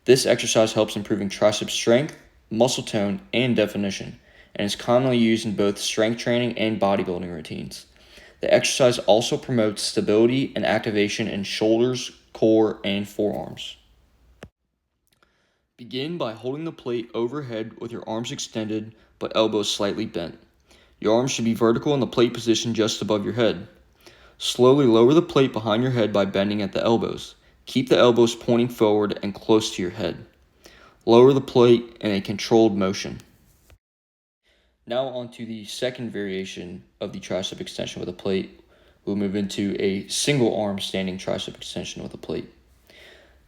This exercise helps improving tricep strength, muscle tone, and definition, and is commonly used in both strength training and bodybuilding routines. The exercise also promotes stability and activation in shoulders, core, and forearms. Begin by holding the plate overhead with your arms extended but elbows slightly bent. Your arms should be vertical in the plate position just above your head. Slowly lower the plate behind your head by bending at the elbows. Keep the elbows pointing forward and close to your head. Lower the plate in a controlled motion. Now on to the second variation of the tricep extension with a plate. We'll move into a single arm standing tricep extension with a plate.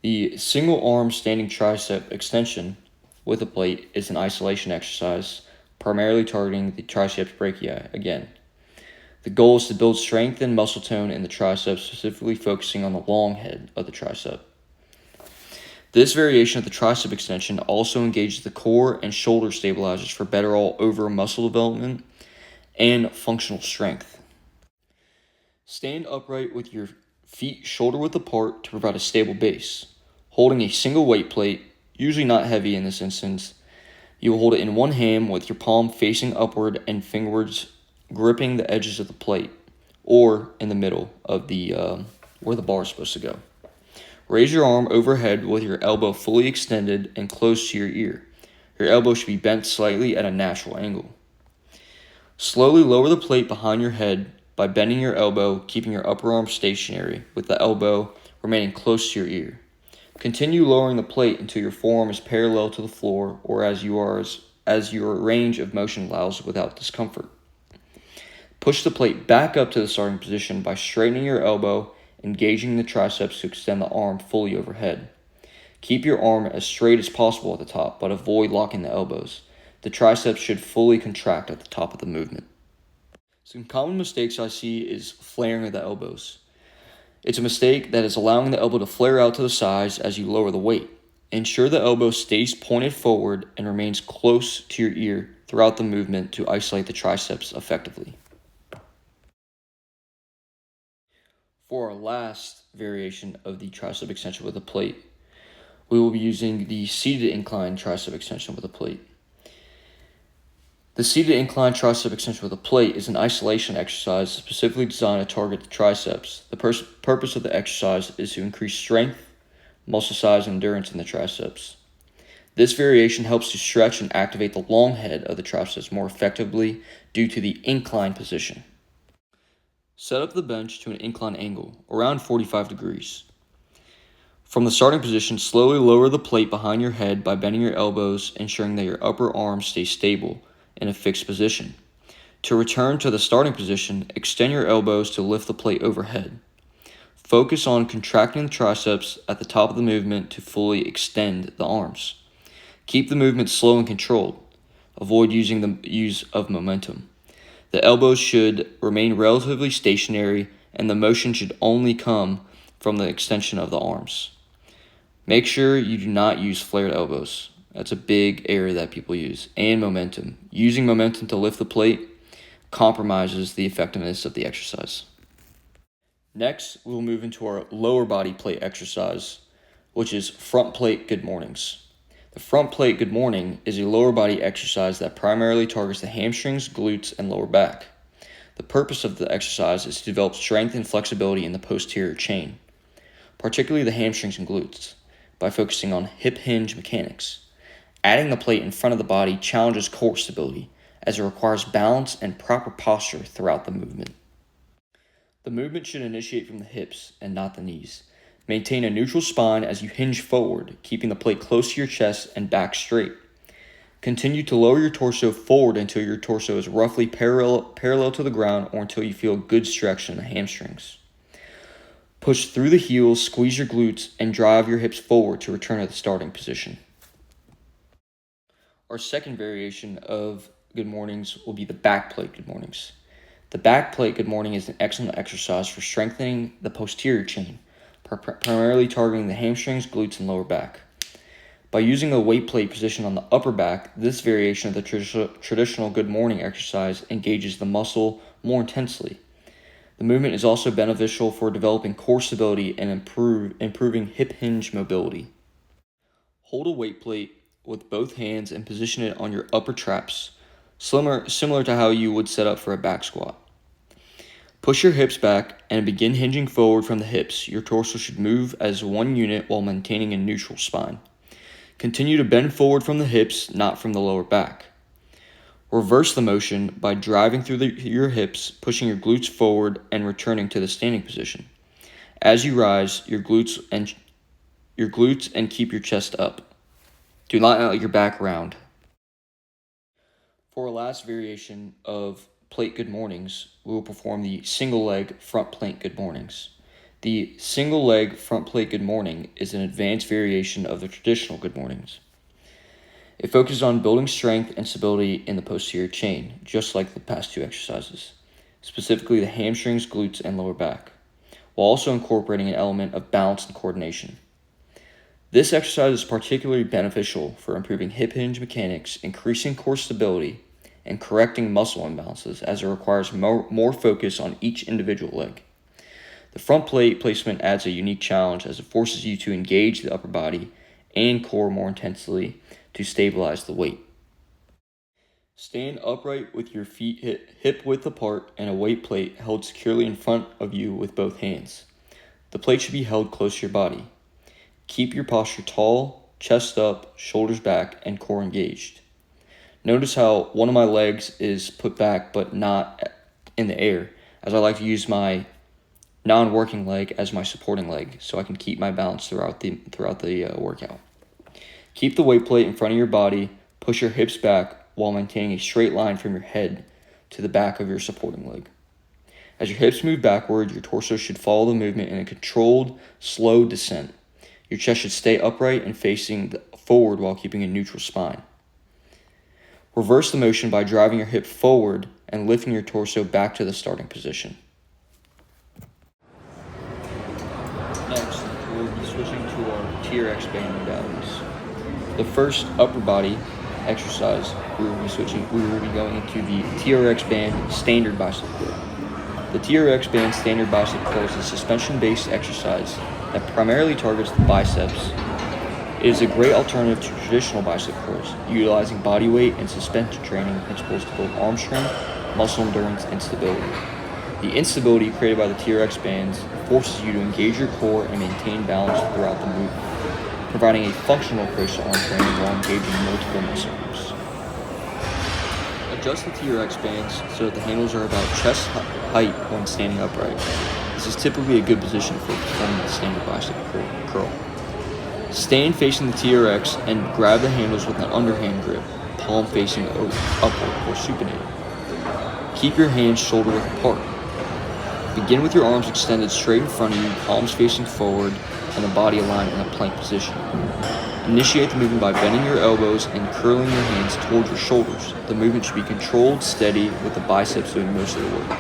The single arm standing tricep extension with a plate is an isolation exercise, primarily targeting the triceps brachii again. The goal is to build strength and muscle tone in the triceps, specifically focusing on the long head of the tricep. This variation of the tricep extension also engages the core and shoulder stabilizers for better all-over muscle development and functional strength. Stand upright with your feet shoulder-width apart to provide a stable base. Holding a single weight plate, usually not heavy in this instance, you will hold it in one hand with your palm facing upward and fingers gripping the edges of the plate, or in the middle of the where the bar is supposed to go. Raise your arm overhead with your elbow fully extended and close to your ear. Your elbow should be bent slightly at a natural angle. Slowly lower the plate behind your head by bending your elbow, keeping your upper arm stationary, with the elbow remaining close to your ear. Continue lowering the plate until your forearm is parallel to the floor or as your range of motion allows without discomfort. Push the plate back up to the starting position by straightening your elbow, engaging the triceps to extend the arm fully overhead. Keep your arm as straight as possible at the top, but avoid locking the elbows. The triceps should fully contract at the top of the movement. Some common mistakes I see is flaring of the elbows. It's a mistake that is allowing the elbow to flare out to the sides as you lower the weight. Ensure the elbow stays pointed forward and remains close to your ear throughout the movement to isolate the triceps effectively. For our last variation of the tricep extension with a plate, we will be using the seated incline tricep extension with a plate. The seated incline tricep extension with a plate is an isolation exercise specifically designed to target the triceps. The purpose of the exercise is to increase strength, muscle size, and endurance in the triceps. This variation helps to stretch and activate the long head of the triceps more effectively due to the incline position. Set up the bench to an incline angle, around 45 degrees. From the starting position, slowly lower the plate behind your head by bending your elbows, ensuring that your upper arm stays stable in a fixed position. To return to the starting position, extend your elbows to lift the plate overhead. Focus on contracting the triceps at the top of the movement to fully extend the arms. Keep the movement slow and controlled. Avoid using the use of momentum. The elbows should remain relatively stationary, and the motion should only come from the extension of the arms. Make sure you do not use flared elbows. That's a big area that people use. And momentum. Using momentum to lift the plate compromises the effectiveness of the exercise. Next, we'll move into our lower body plate exercise, which is front plate good mornings. The front plate good morning is a lower body exercise that primarily targets the hamstrings, glutes, and lower back. The purpose of the exercise is to develop strength and flexibility in the posterior chain, particularly the hamstrings and glutes, by focusing on hip hinge mechanics. Adding the plate in front of the body challenges core stability, as it requires balance and proper posture throughout the movement. The movement should initiate from the hips and not the knees. Maintain a neutral spine as you hinge forward, keeping the plate close to your chest and back straight. Continue to lower your torso forward until your torso is roughly parallel to the ground or until you feel a good stretch in the hamstrings. Push through the heels, squeeze your glutes, and drive your hips forward to return to the starting position. Our second variation of good mornings will be the back plate good mornings. The back plate good morning is an excellent exercise for strengthening the posterior chain, primarily targeting the hamstrings, glutes, and lower back. By using a weight plate position on the upper back, this variation of the traditional good morning exercise engages the muscle more intensely. The movement is also beneficial for developing core stability and improving hip hinge mobility. Hold a weight plate with both hands and position it on your upper traps, similar to how you would set up for a back squat. Push your hips back and begin hinging forward from the hips. Your torso should move as one unit while maintaining a neutral spine. Continue to bend forward from the hips, not from the lower back. Reverse the motion by driving through your hips, pushing your glutes forward, and returning to the standing position. As you rise, your glutes and keep your chest up. Do not let your back round. For our last variation of plate good mornings, we will perform the single leg front plate good mornings. The single leg front plate good morning is an advanced variation of the traditional good mornings. It focuses on building strength and stability in the posterior chain, just like the past two exercises, specifically the hamstrings, glutes, and lower back, while also incorporating an element of balance and coordination. This exercise is particularly beneficial for improving hip hinge mechanics, increasing core stability, and correcting muscle imbalances, as it requires more focus on each individual leg. The front plate placement adds a unique challenge as it forces you to engage the upper body and core more intensely to stabilize the weight. Stand upright with your feet hip width apart and a weight plate held securely in front of you with both hands. The plate should be held close to your body. Keep your posture tall, chest up, shoulders back, and core engaged. Notice how one of my legs is put back but not in the air, as I like to use my non-working leg as my supporting leg so I can keep my balance throughout the workout. Keep the weight plate in front of your body, push your hips back while maintaining a straight line from your head to the back of your supporting leg. As your hips move backward, your torso should follow the movement in a controlled, slow descent. Your chest should stay upright and facing forward while keeping a neutral spine. Reverse the motion by driving your hip forward and lifting your torso back to the starting position. Next, we'll be switching to our TRX band modalities. The first upper body exercise, we will be going into the TRX band standard bicep curl. The TRX band standard bicep curl is a suspension-based exercise that primarily targets the biceps. It is a great alternative to traditional bicep curls, utilizing body weight and suspension training principles to build arm strength, muscle endurance, and stability. The instability created by the TRX bands forces you to engage your core and maintain balance throughout the movement, providing a functional approach to arm training while engaging multiple muscle groups. Adjust the TRX bands so that the handles are about chest height when standing upright. This is typically a good position for performing the standard bicep curl. Stand facing the TRX and grab the handles with an underhand grip, palm facing upward or supinated. Keep your hands shoulder width apart. Begin with your arms extended straight in front of you, palms facing forward, and the body aligned in a plank position. Initiate the movement by bending your elbows and curling your hands toward your shoulders. The movement should be controlled, steady, with the biceps doing most of the work.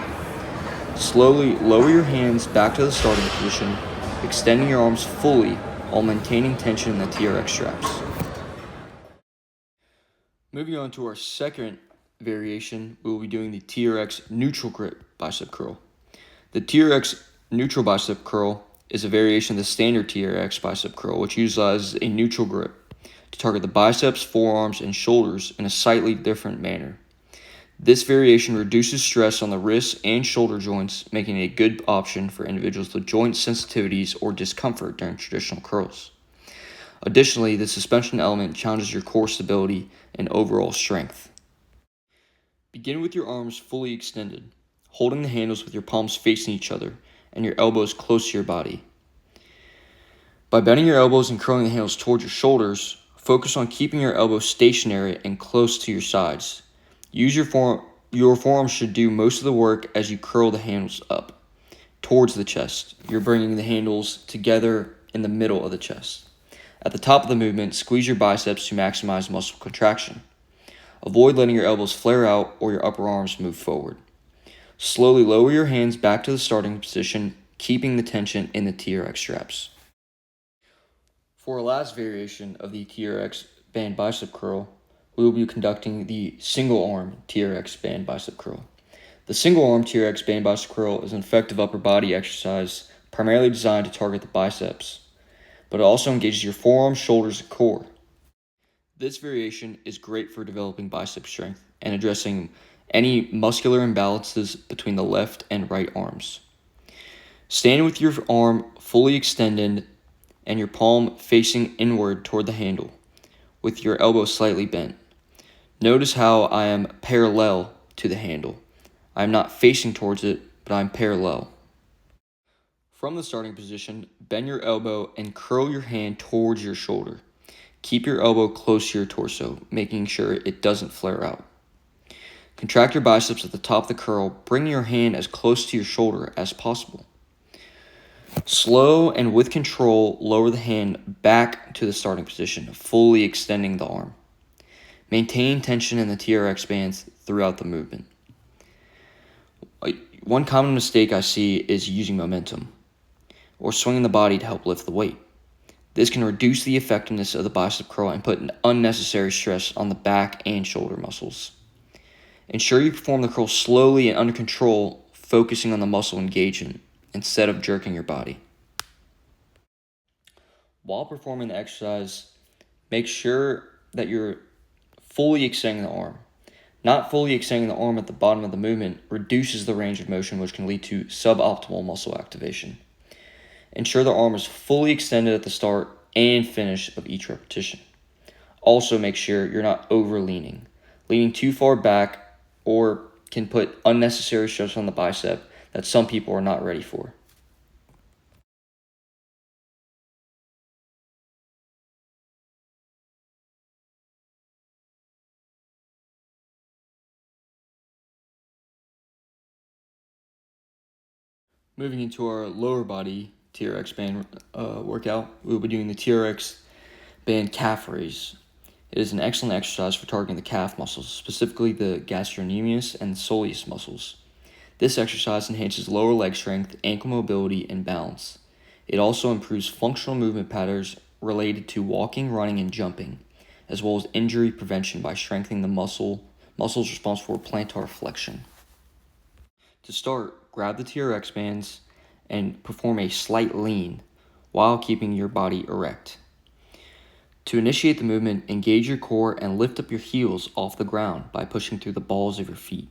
Slowly lower your hands back to the starting position, extending your arms fully while maintaining tension in the TRX straps. Moving on to our second variation, we will be doing the TRX neutral grip bicep curl. The TRX neutral bicep curl is a variation of the standard TRX bicep curl, which utilizes a neutral grip to target the biceps, forearms, and shoulders in a slightly different manner. This variation reduces stress on the wrists and shoulder joints, making it a good option for individuals with joint sensitivities or discomfort during traditional curls. Additionally, the suspension element challenges your core stability and overall strength. Begin with your arms fully extended, holding the handles with your palms facing each other and your elbows close to your body. By bending your elbows and curling the handles towards your shoulders, focus on keeping your elbows stationary and close to your sides. Use your forearms should do most of the work as you curl the handles up towards the chest. You're bringing the handles together in the middle of the chest. At the top of the movement, squeeze your biceps to maximize muscle contraction. Avoid letting your elbows flare out or your upper arms move forward. Slowly lower your hands back to the starting position, keeping the tension in the TRX straps. For our last variation of the TRX band bicep curl, we will be conducting the single arm TRX band bicep curl. The single arm TRX band bicep curl is an effective upper body exercise primarily designed to target the biceps, but it also engages your forearms, shoulders, and core. This variation is great for developing bicep strength and addressing any muscular imbalances between the left and right arms. Stand with your arm fully extended and your palm facing inward toward the handle, with your elbow slightly bent. Notice how I am parallel to the handle. I am not facing towards it, but I am parallel. From the starting position, bend your elbow and curl your hand towards your shoulder. Keep your elbow close to your torso, making sure it doesn't flare out. Contract your biceps at the top of the curl, bring your hand as close to your shoulder as possible. Slow and with control, lower the hand back to the starting position, fully extending the arm. Maintain tension in the TRX bands throughout the movement. One common mistake I see is using momentum or swinging the body to help lift the weight. This can reduce the effectiveness of the bicep curl and put an unnecessary stress on the back and shoulder muscles. Ensure you perform the curl slowly and under control, focusing on the muscle engagement instead of jerking your body. While performing the exercise, make sure that you're fully extending the arm. Not fully extending the arm at the bottom of the movement reduces the range of motion, which can lead to suboptimal muscle activation. Ensure the arm is fully extended at the start and finish of each repetition. Also make sure you're not over-leaning. Leaning too far back or can put unnecessary stress on the bicep that some people are not ready for. Moving into our lower body TRX band workout, we will be doing the TRX band calf raise. It is an excellent exercise for targeting the calf muscles, specifically the gastrocnemius and soleus muscles. This exercise enhances lower leg strength, ankle mobility, and balance. It also improves functional movement patterns related to walking, running, and jumping. as well as injury prevention by strengthening the muscles responsible for plantar flexion. To start, grab the TRX bands and perform a slight lean while keeping your body erect. To initiate the movement, engage your core and lift up your heels off the ground by pushing through the balls of your feet.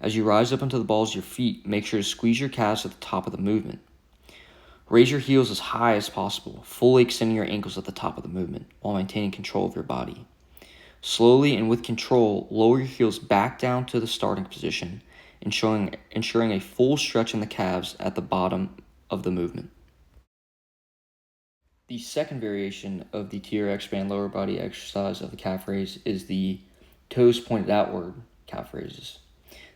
As you rise up onto the balls of your feet, make sure to squeeze your calves at the top of the movement. Raise your heels as high as possible, fully extending your ankles at the top of the movement while maintaining control of your body. Slowly and with control, lower your heels back down to the starting position, ensuring a full stretch in the calves at the bottom of the movement. The second variation of the TRX band lower body exercise of the calf raise is the toes pointed outward calf raises.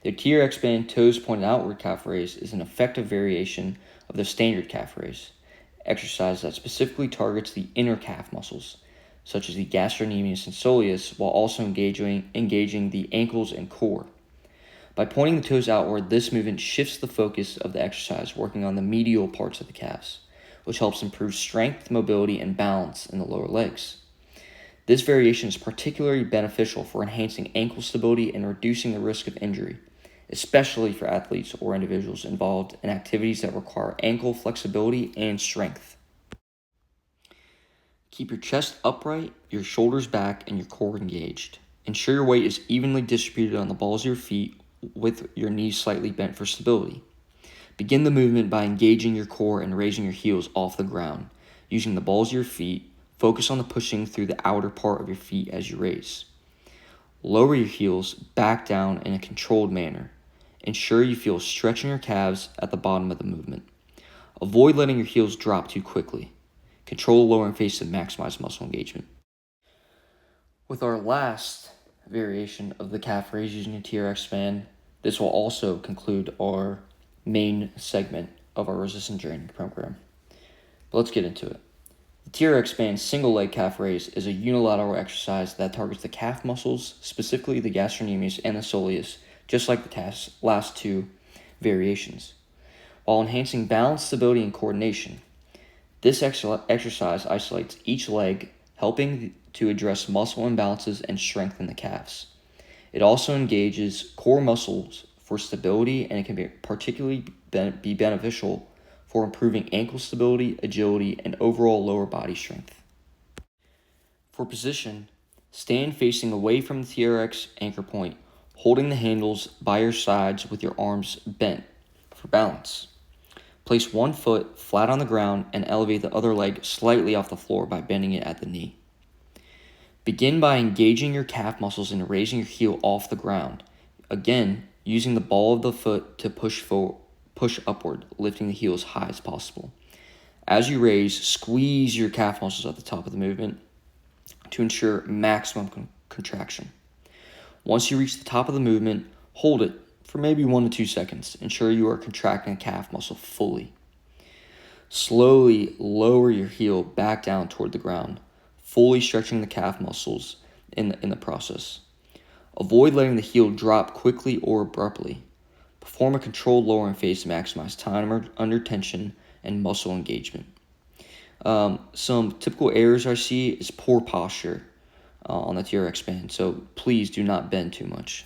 The TRX band toes pointed outward calf raise is an effective variation of the standard calf raise exercise that specifically targets the inner calf muscles, such as the gastrocnemius and soleus, while also engaging the ankles and core. By pointing the toes outward, this movement shifts the focus of the exercise, working on the medial parts of the calves, which helps improve strength, mobility, and balance in the lower legs. This variation is particularly beneficial for enhancing ankle stability and reducing the risk of injury, especially for athletes or individuals involved in activities that require ankle flexibility and strength. Keep your chest upright, your shoulders back, and your core engaged. Ensure your weight is evenly distributed on the balls of your feet with your knees slightly bent for stability. Begin the movement by engaging your core and raising your heels off the ground. Using the balls of your feet, focus on the pushing through the outer part of your feet as you raise. Lower your heels back down in a controlled manner. Ensure you feel stretching your calves at the bottom of the movement. Avoid letting your heels drop too quickly. Control the lowering face to maximize muscle engagement. With our last variation of the calf raise using a TRX band, this will also conclude our main segment of our resistance training program. But let's get into it. The TRX band single leg calf raise is a unilateral exercise that targets the calf muscles, specifically the gastrocnemius and the soleus, just like the last two variations, while enhancing balance, stability, and coordination. This exercise isolates each leg, helping to address muscle imbalances and strengthen the calves. It also engages core muscles for stability, and it can be particularly be beneficial for improving ankle stability, agility, and overall lower body strength. For position, stand facing away from the TRX anchor point, holding the handles by your sides with your arms bent for balance. Place one foot flat on the ground and elevate the other leg slightly off the floor by bending it at the knee. Begin by engaging your calf muscles and raising your heel off the ground. Again, using the ball of the foot to push upward, lifting the heel as high as possible. As you raise, squeeze your calf muscles at the top of the movement to ensure maximum contraction. Once you reach the top of the movement, hold it for maybe 1 to 2 seconds. Ensure you are contracting the calf muscle fully. Slowly lower your heel back down toward the ground, fully stretching the calf muscles in the process. Avoid letting the heel drop quickly or abruptly. Perform a controlled lowering phase to maximize time under tension and muscle engagement. Some typical errors I see is poor posture on the TRX band, so please do not bend too much.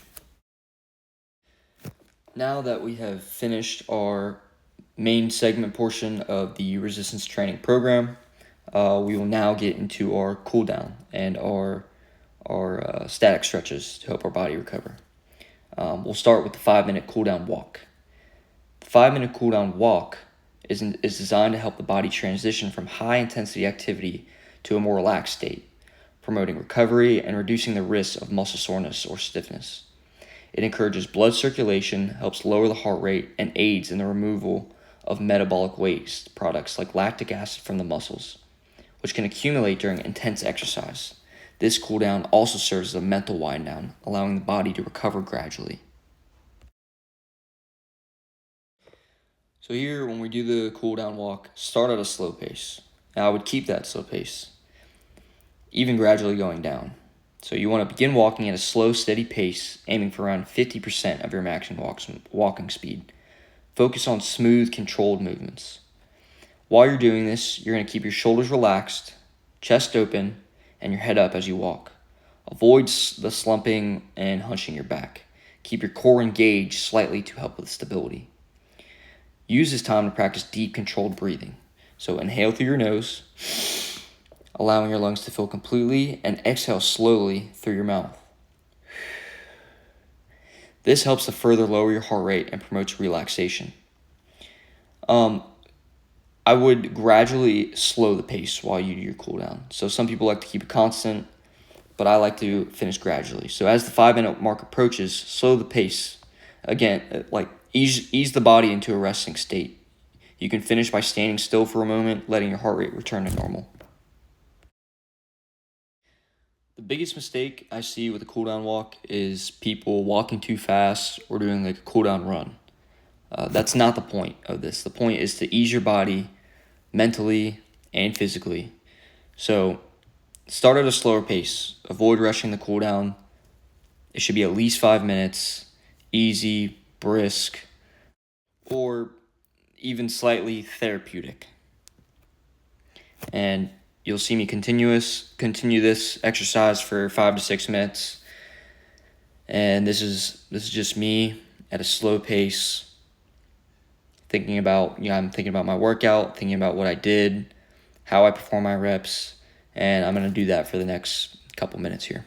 Now that we have finished our main segment portion of the resistance training program, we will now get into our cool down and our static stretches to help our body recover. We'll start with the 5-minute cool down walk. The 5-minute cool down walk is designed to help the body transition from high intensity activity to a more relaxed state, promoting recovery and reducing the risk of muscle soreness or stiffness. It encourages blood circulation, helps lower the heart rate, and aids in the removal of metabolic waste products like lactic acid from the muscles, which can accumulate during intense exercise. This cool down also serves as a mental wind down, allowing the body to recover gradually. So here, when we do the cool down walk, start at a slow pace. Now I would keep that slow pace, even gradually going down. So you want to begin walking at a slow, steady pace, aiming for around 50% of your maximum walking speed. Focus on smooth, controlled movements. While you're doing this, you're going to keep your shoulders relaxed, chest open, and your head up as you walk. Avoid the slumping and hunching your back. Keep your core engaged slightly to help with stability. Use this time to practice deep, controlled breathing. So inhale through your nose, allowing your lungs to fill completely, and exhale slowly through your mouth. This helps to further lower your heart rate and promotes relaxation. I would gradually slow the pace while you do your cool down. So some people like to keep it constant, but I like to finish gradually. So as the 5-minute mark approaches, slow the pace. Again, like ease the body into a resting state. You can finish by standing still for a moment, letting your heart rate return to normal. The biggest mistake I see with a cool down walk is people walking too fast or doing like a cool down run. That's not the point of this. The point is to ease your body mentally and physically. So start at a slower pace. Avoid rushing the cool down. It should be at least 5 minutes, easy, brisk, or even slightly therapeutic. And you'll see me continue this exercise for 5 to 6 minutes. And this is just me at a slow pace, I'm thinking about my workout, thinking about what I did, how I perform my reps, and I'm going to do that for the next couple minutes here.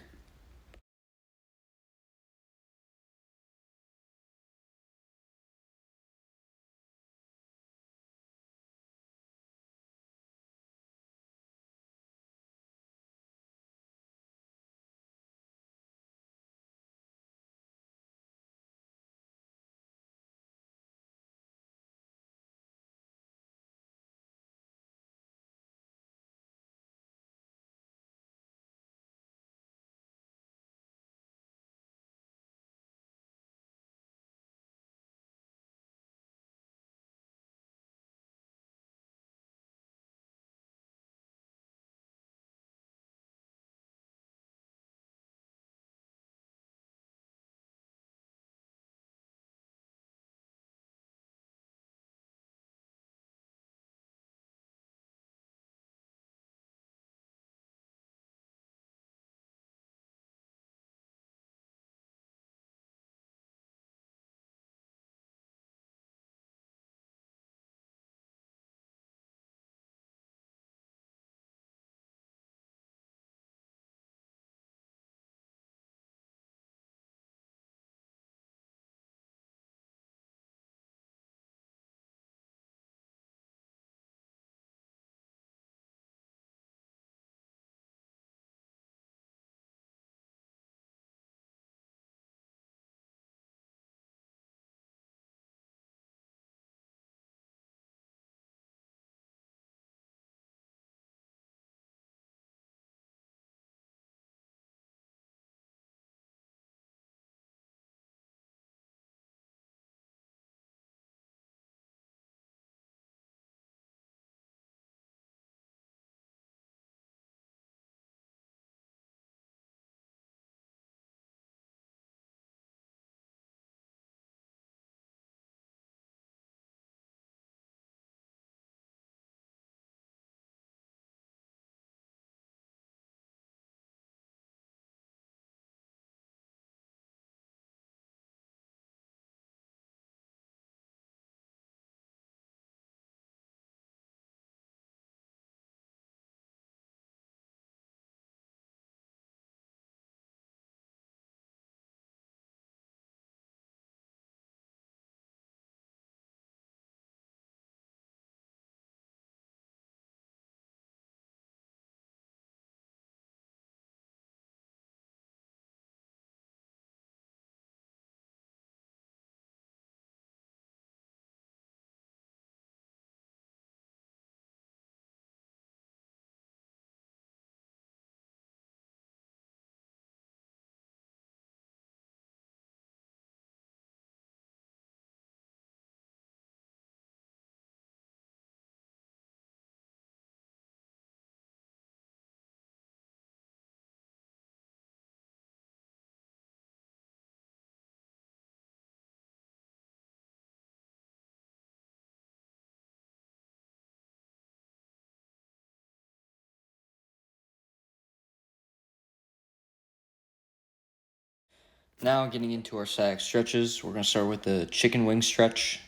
Now getting into our static stretches, we're going to start with the chicken wing stretch.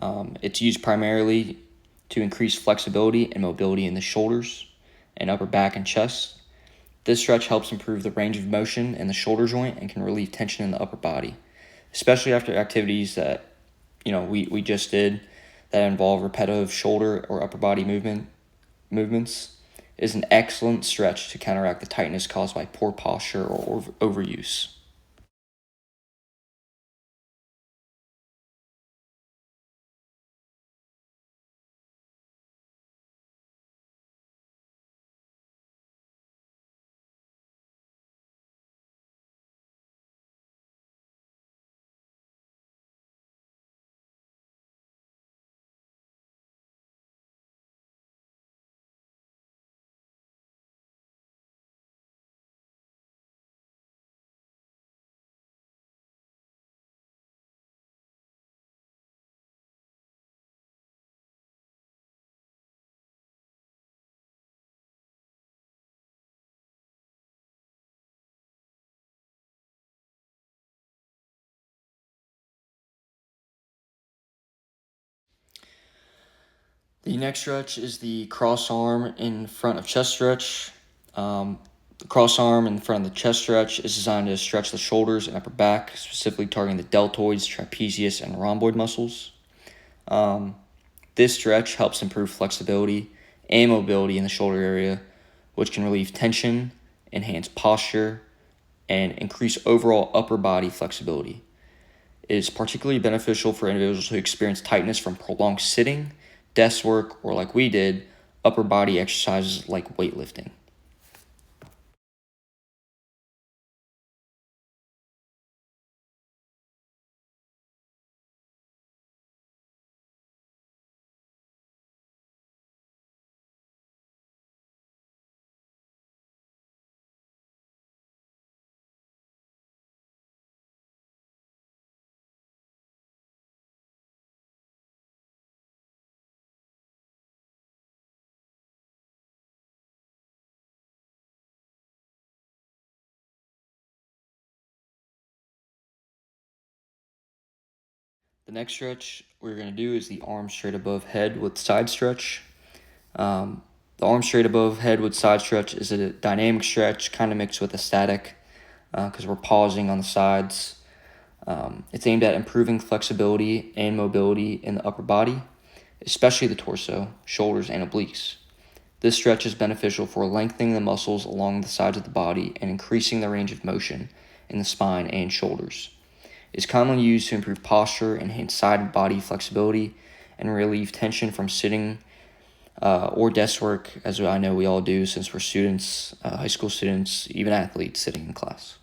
It's used primarily to increase flexibility and mobility in the shoulders and upper back and chest. This stretch helps improve the range of motion in the shoulder joint and can relieve tension in the upper body, especially after activities that we just did that involve repetitive shoulder or upper body movements. It is an excellent stretch to counteract the tightness caused by poor posture or overuse. The next stretch is the cross arm in front of chest stretch. The cross arm in front of the chest stretch is designed to stretch the shoulders and upper back, specifically targeting the deltoids, trapezius, and rhomboid muscles. This stretch helps improve flexibility and mobility in the shoulder area, which can relieve tension, enhance posture, and increase overall upper body flexibility. It is particularly beneficial for individuals who experience tightness from prolonged sitting, desk work, or like we did, upper body exercises like weightlifting. The next stretch we're going to do is the arm straight above head with side stretch. The arm straight above head with side stretch is a dynamic stretch, kind of mixed with a static, because we're pausing on the sides. It's aimed at improving flexibility and mobility in the upper body, especially the torso, shoulders, and obliques. This stretch is beneficial for lengthening the muscles along the sides of the body and increasing the range of motion in the spine and shoulders. It is commonly used to improve posture, enhance side body flexibility, and relieve tension from sitting or desk work, as I know we all do since we're students, high school students, even athletes sitting in class.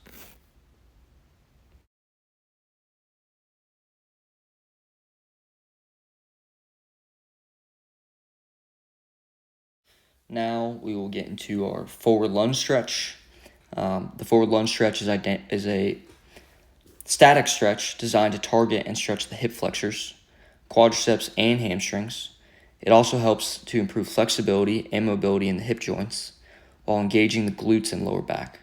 Now we will get into our forward lunge stretch. The forward lunge stretch is a static stretch designed to target and stretch the hip flexors, quadriceps, and hamstrings. It also helps to improve flexibility and mobility in the hip joints while engaging the glutes and lower back.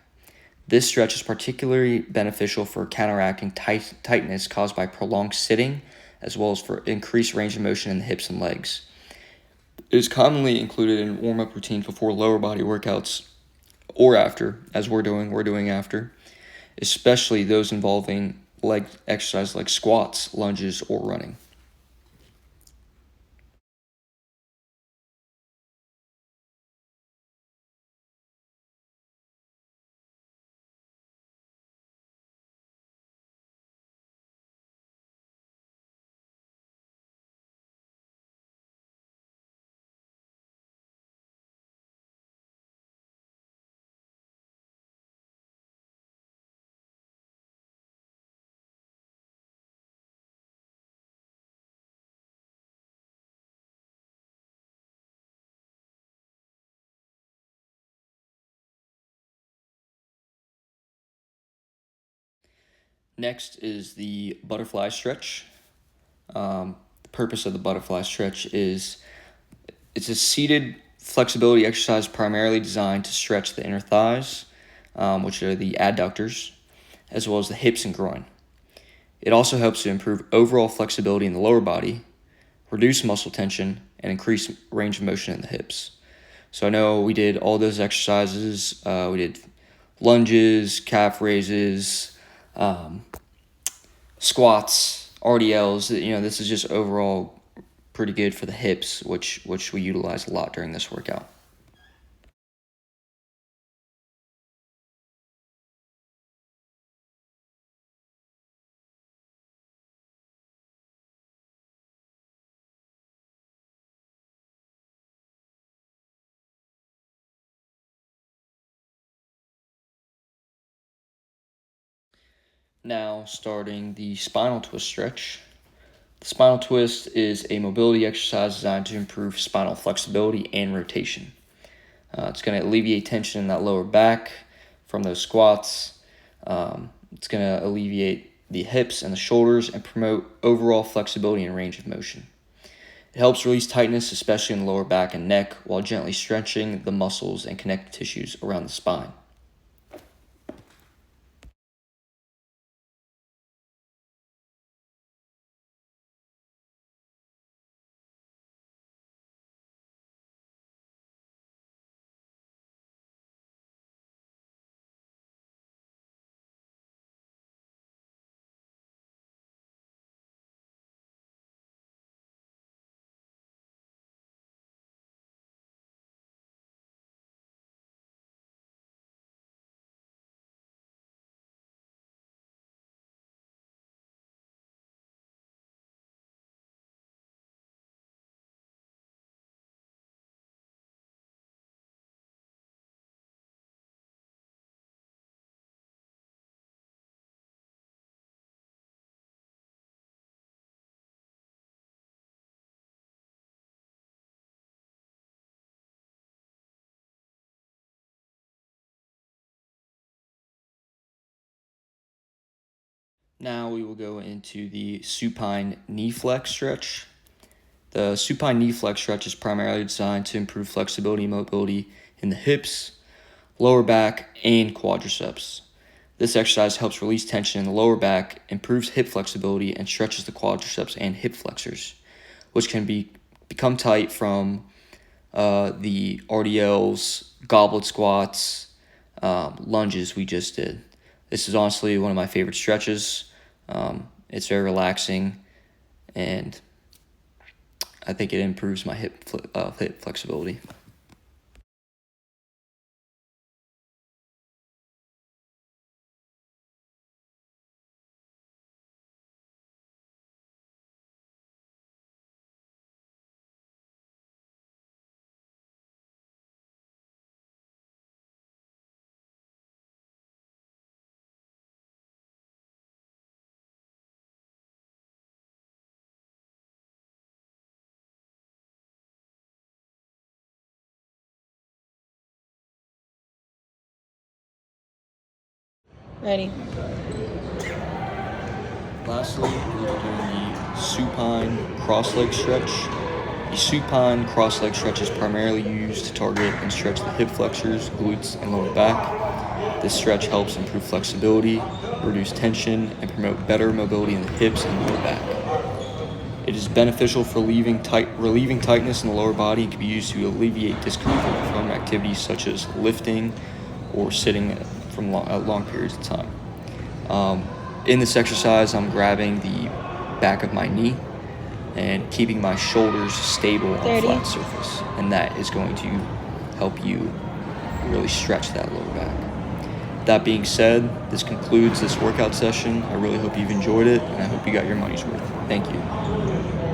This stretch is particularly beneficial for counteracting tightness caused by prolonged sitting, as well as for increased range of motion in the hips and legs. It is commonly included in warm-up routines before lower body workouts or after, as we're doing after, especially those involving leg exercise like squats, lunges, or running. Next is the butterfly stretch. The purpose of the butterfly stretch is it's a seated flexibility exercise primarily designed to stretch the inner thighs, which are the adductors. as well as the hips and groin. It also helps to improve overall flexibility in the lower body, reduce muscle tension, and increase range of motion in the hips. So I know we did all those exercises. We did lunges, calf raises, squats, RDLs. This is just overall pretty good for the hips, which we utilize a lot during this workout. Now, starting the spinal twist stretch. The spinal twist is a mobility exercise designed to improve spinal flexibility and rotation. It's going to alleviate tension in that lower back from those squats. It's going to alleviate the hips and the shoulders and promote overall flexibility and range of motion. It helps release tightness, especially in the lower back and neck, while gently stretching the muscles and connective tissues around the spine. Now we will go into the supine knee flex stretch. The supine knee flex stretch is primarily designed to improve flexibility and mobility in the hips, lower back, and quadriceps. This exercise helps release tension in the lower back, improves hip flexibility, and stretches the quadriceps and hip flexors, which can become tight from the RDLs, goblet squats, lunges we just did. This is honestly one of my favorite stretches. It's very relaxing, and I think it improves my hip flexibility. Ready. Lastly, we are doing the supine cross-leg stretch. The supine cross-leg stretch is primarily used to target and stretch the hip flexors, glutes, and lower back. This stretch helps improve flexibility, reduce tension, and promote better mobility in the hips and lower back. It is beneficial for relieving tightness in the lower body and can be used to alleviate discomfort from activities such as lifting or sitting from long periods of time. In this exercise, I'm grabbing the back of my knee and keeping my shoulders stable on a flat surface, and that is going to help you really stretch that lower back. That being said, this concludes this workout session. I really hope you've enjoyed it, and I hope you got your money's worth. Thank you.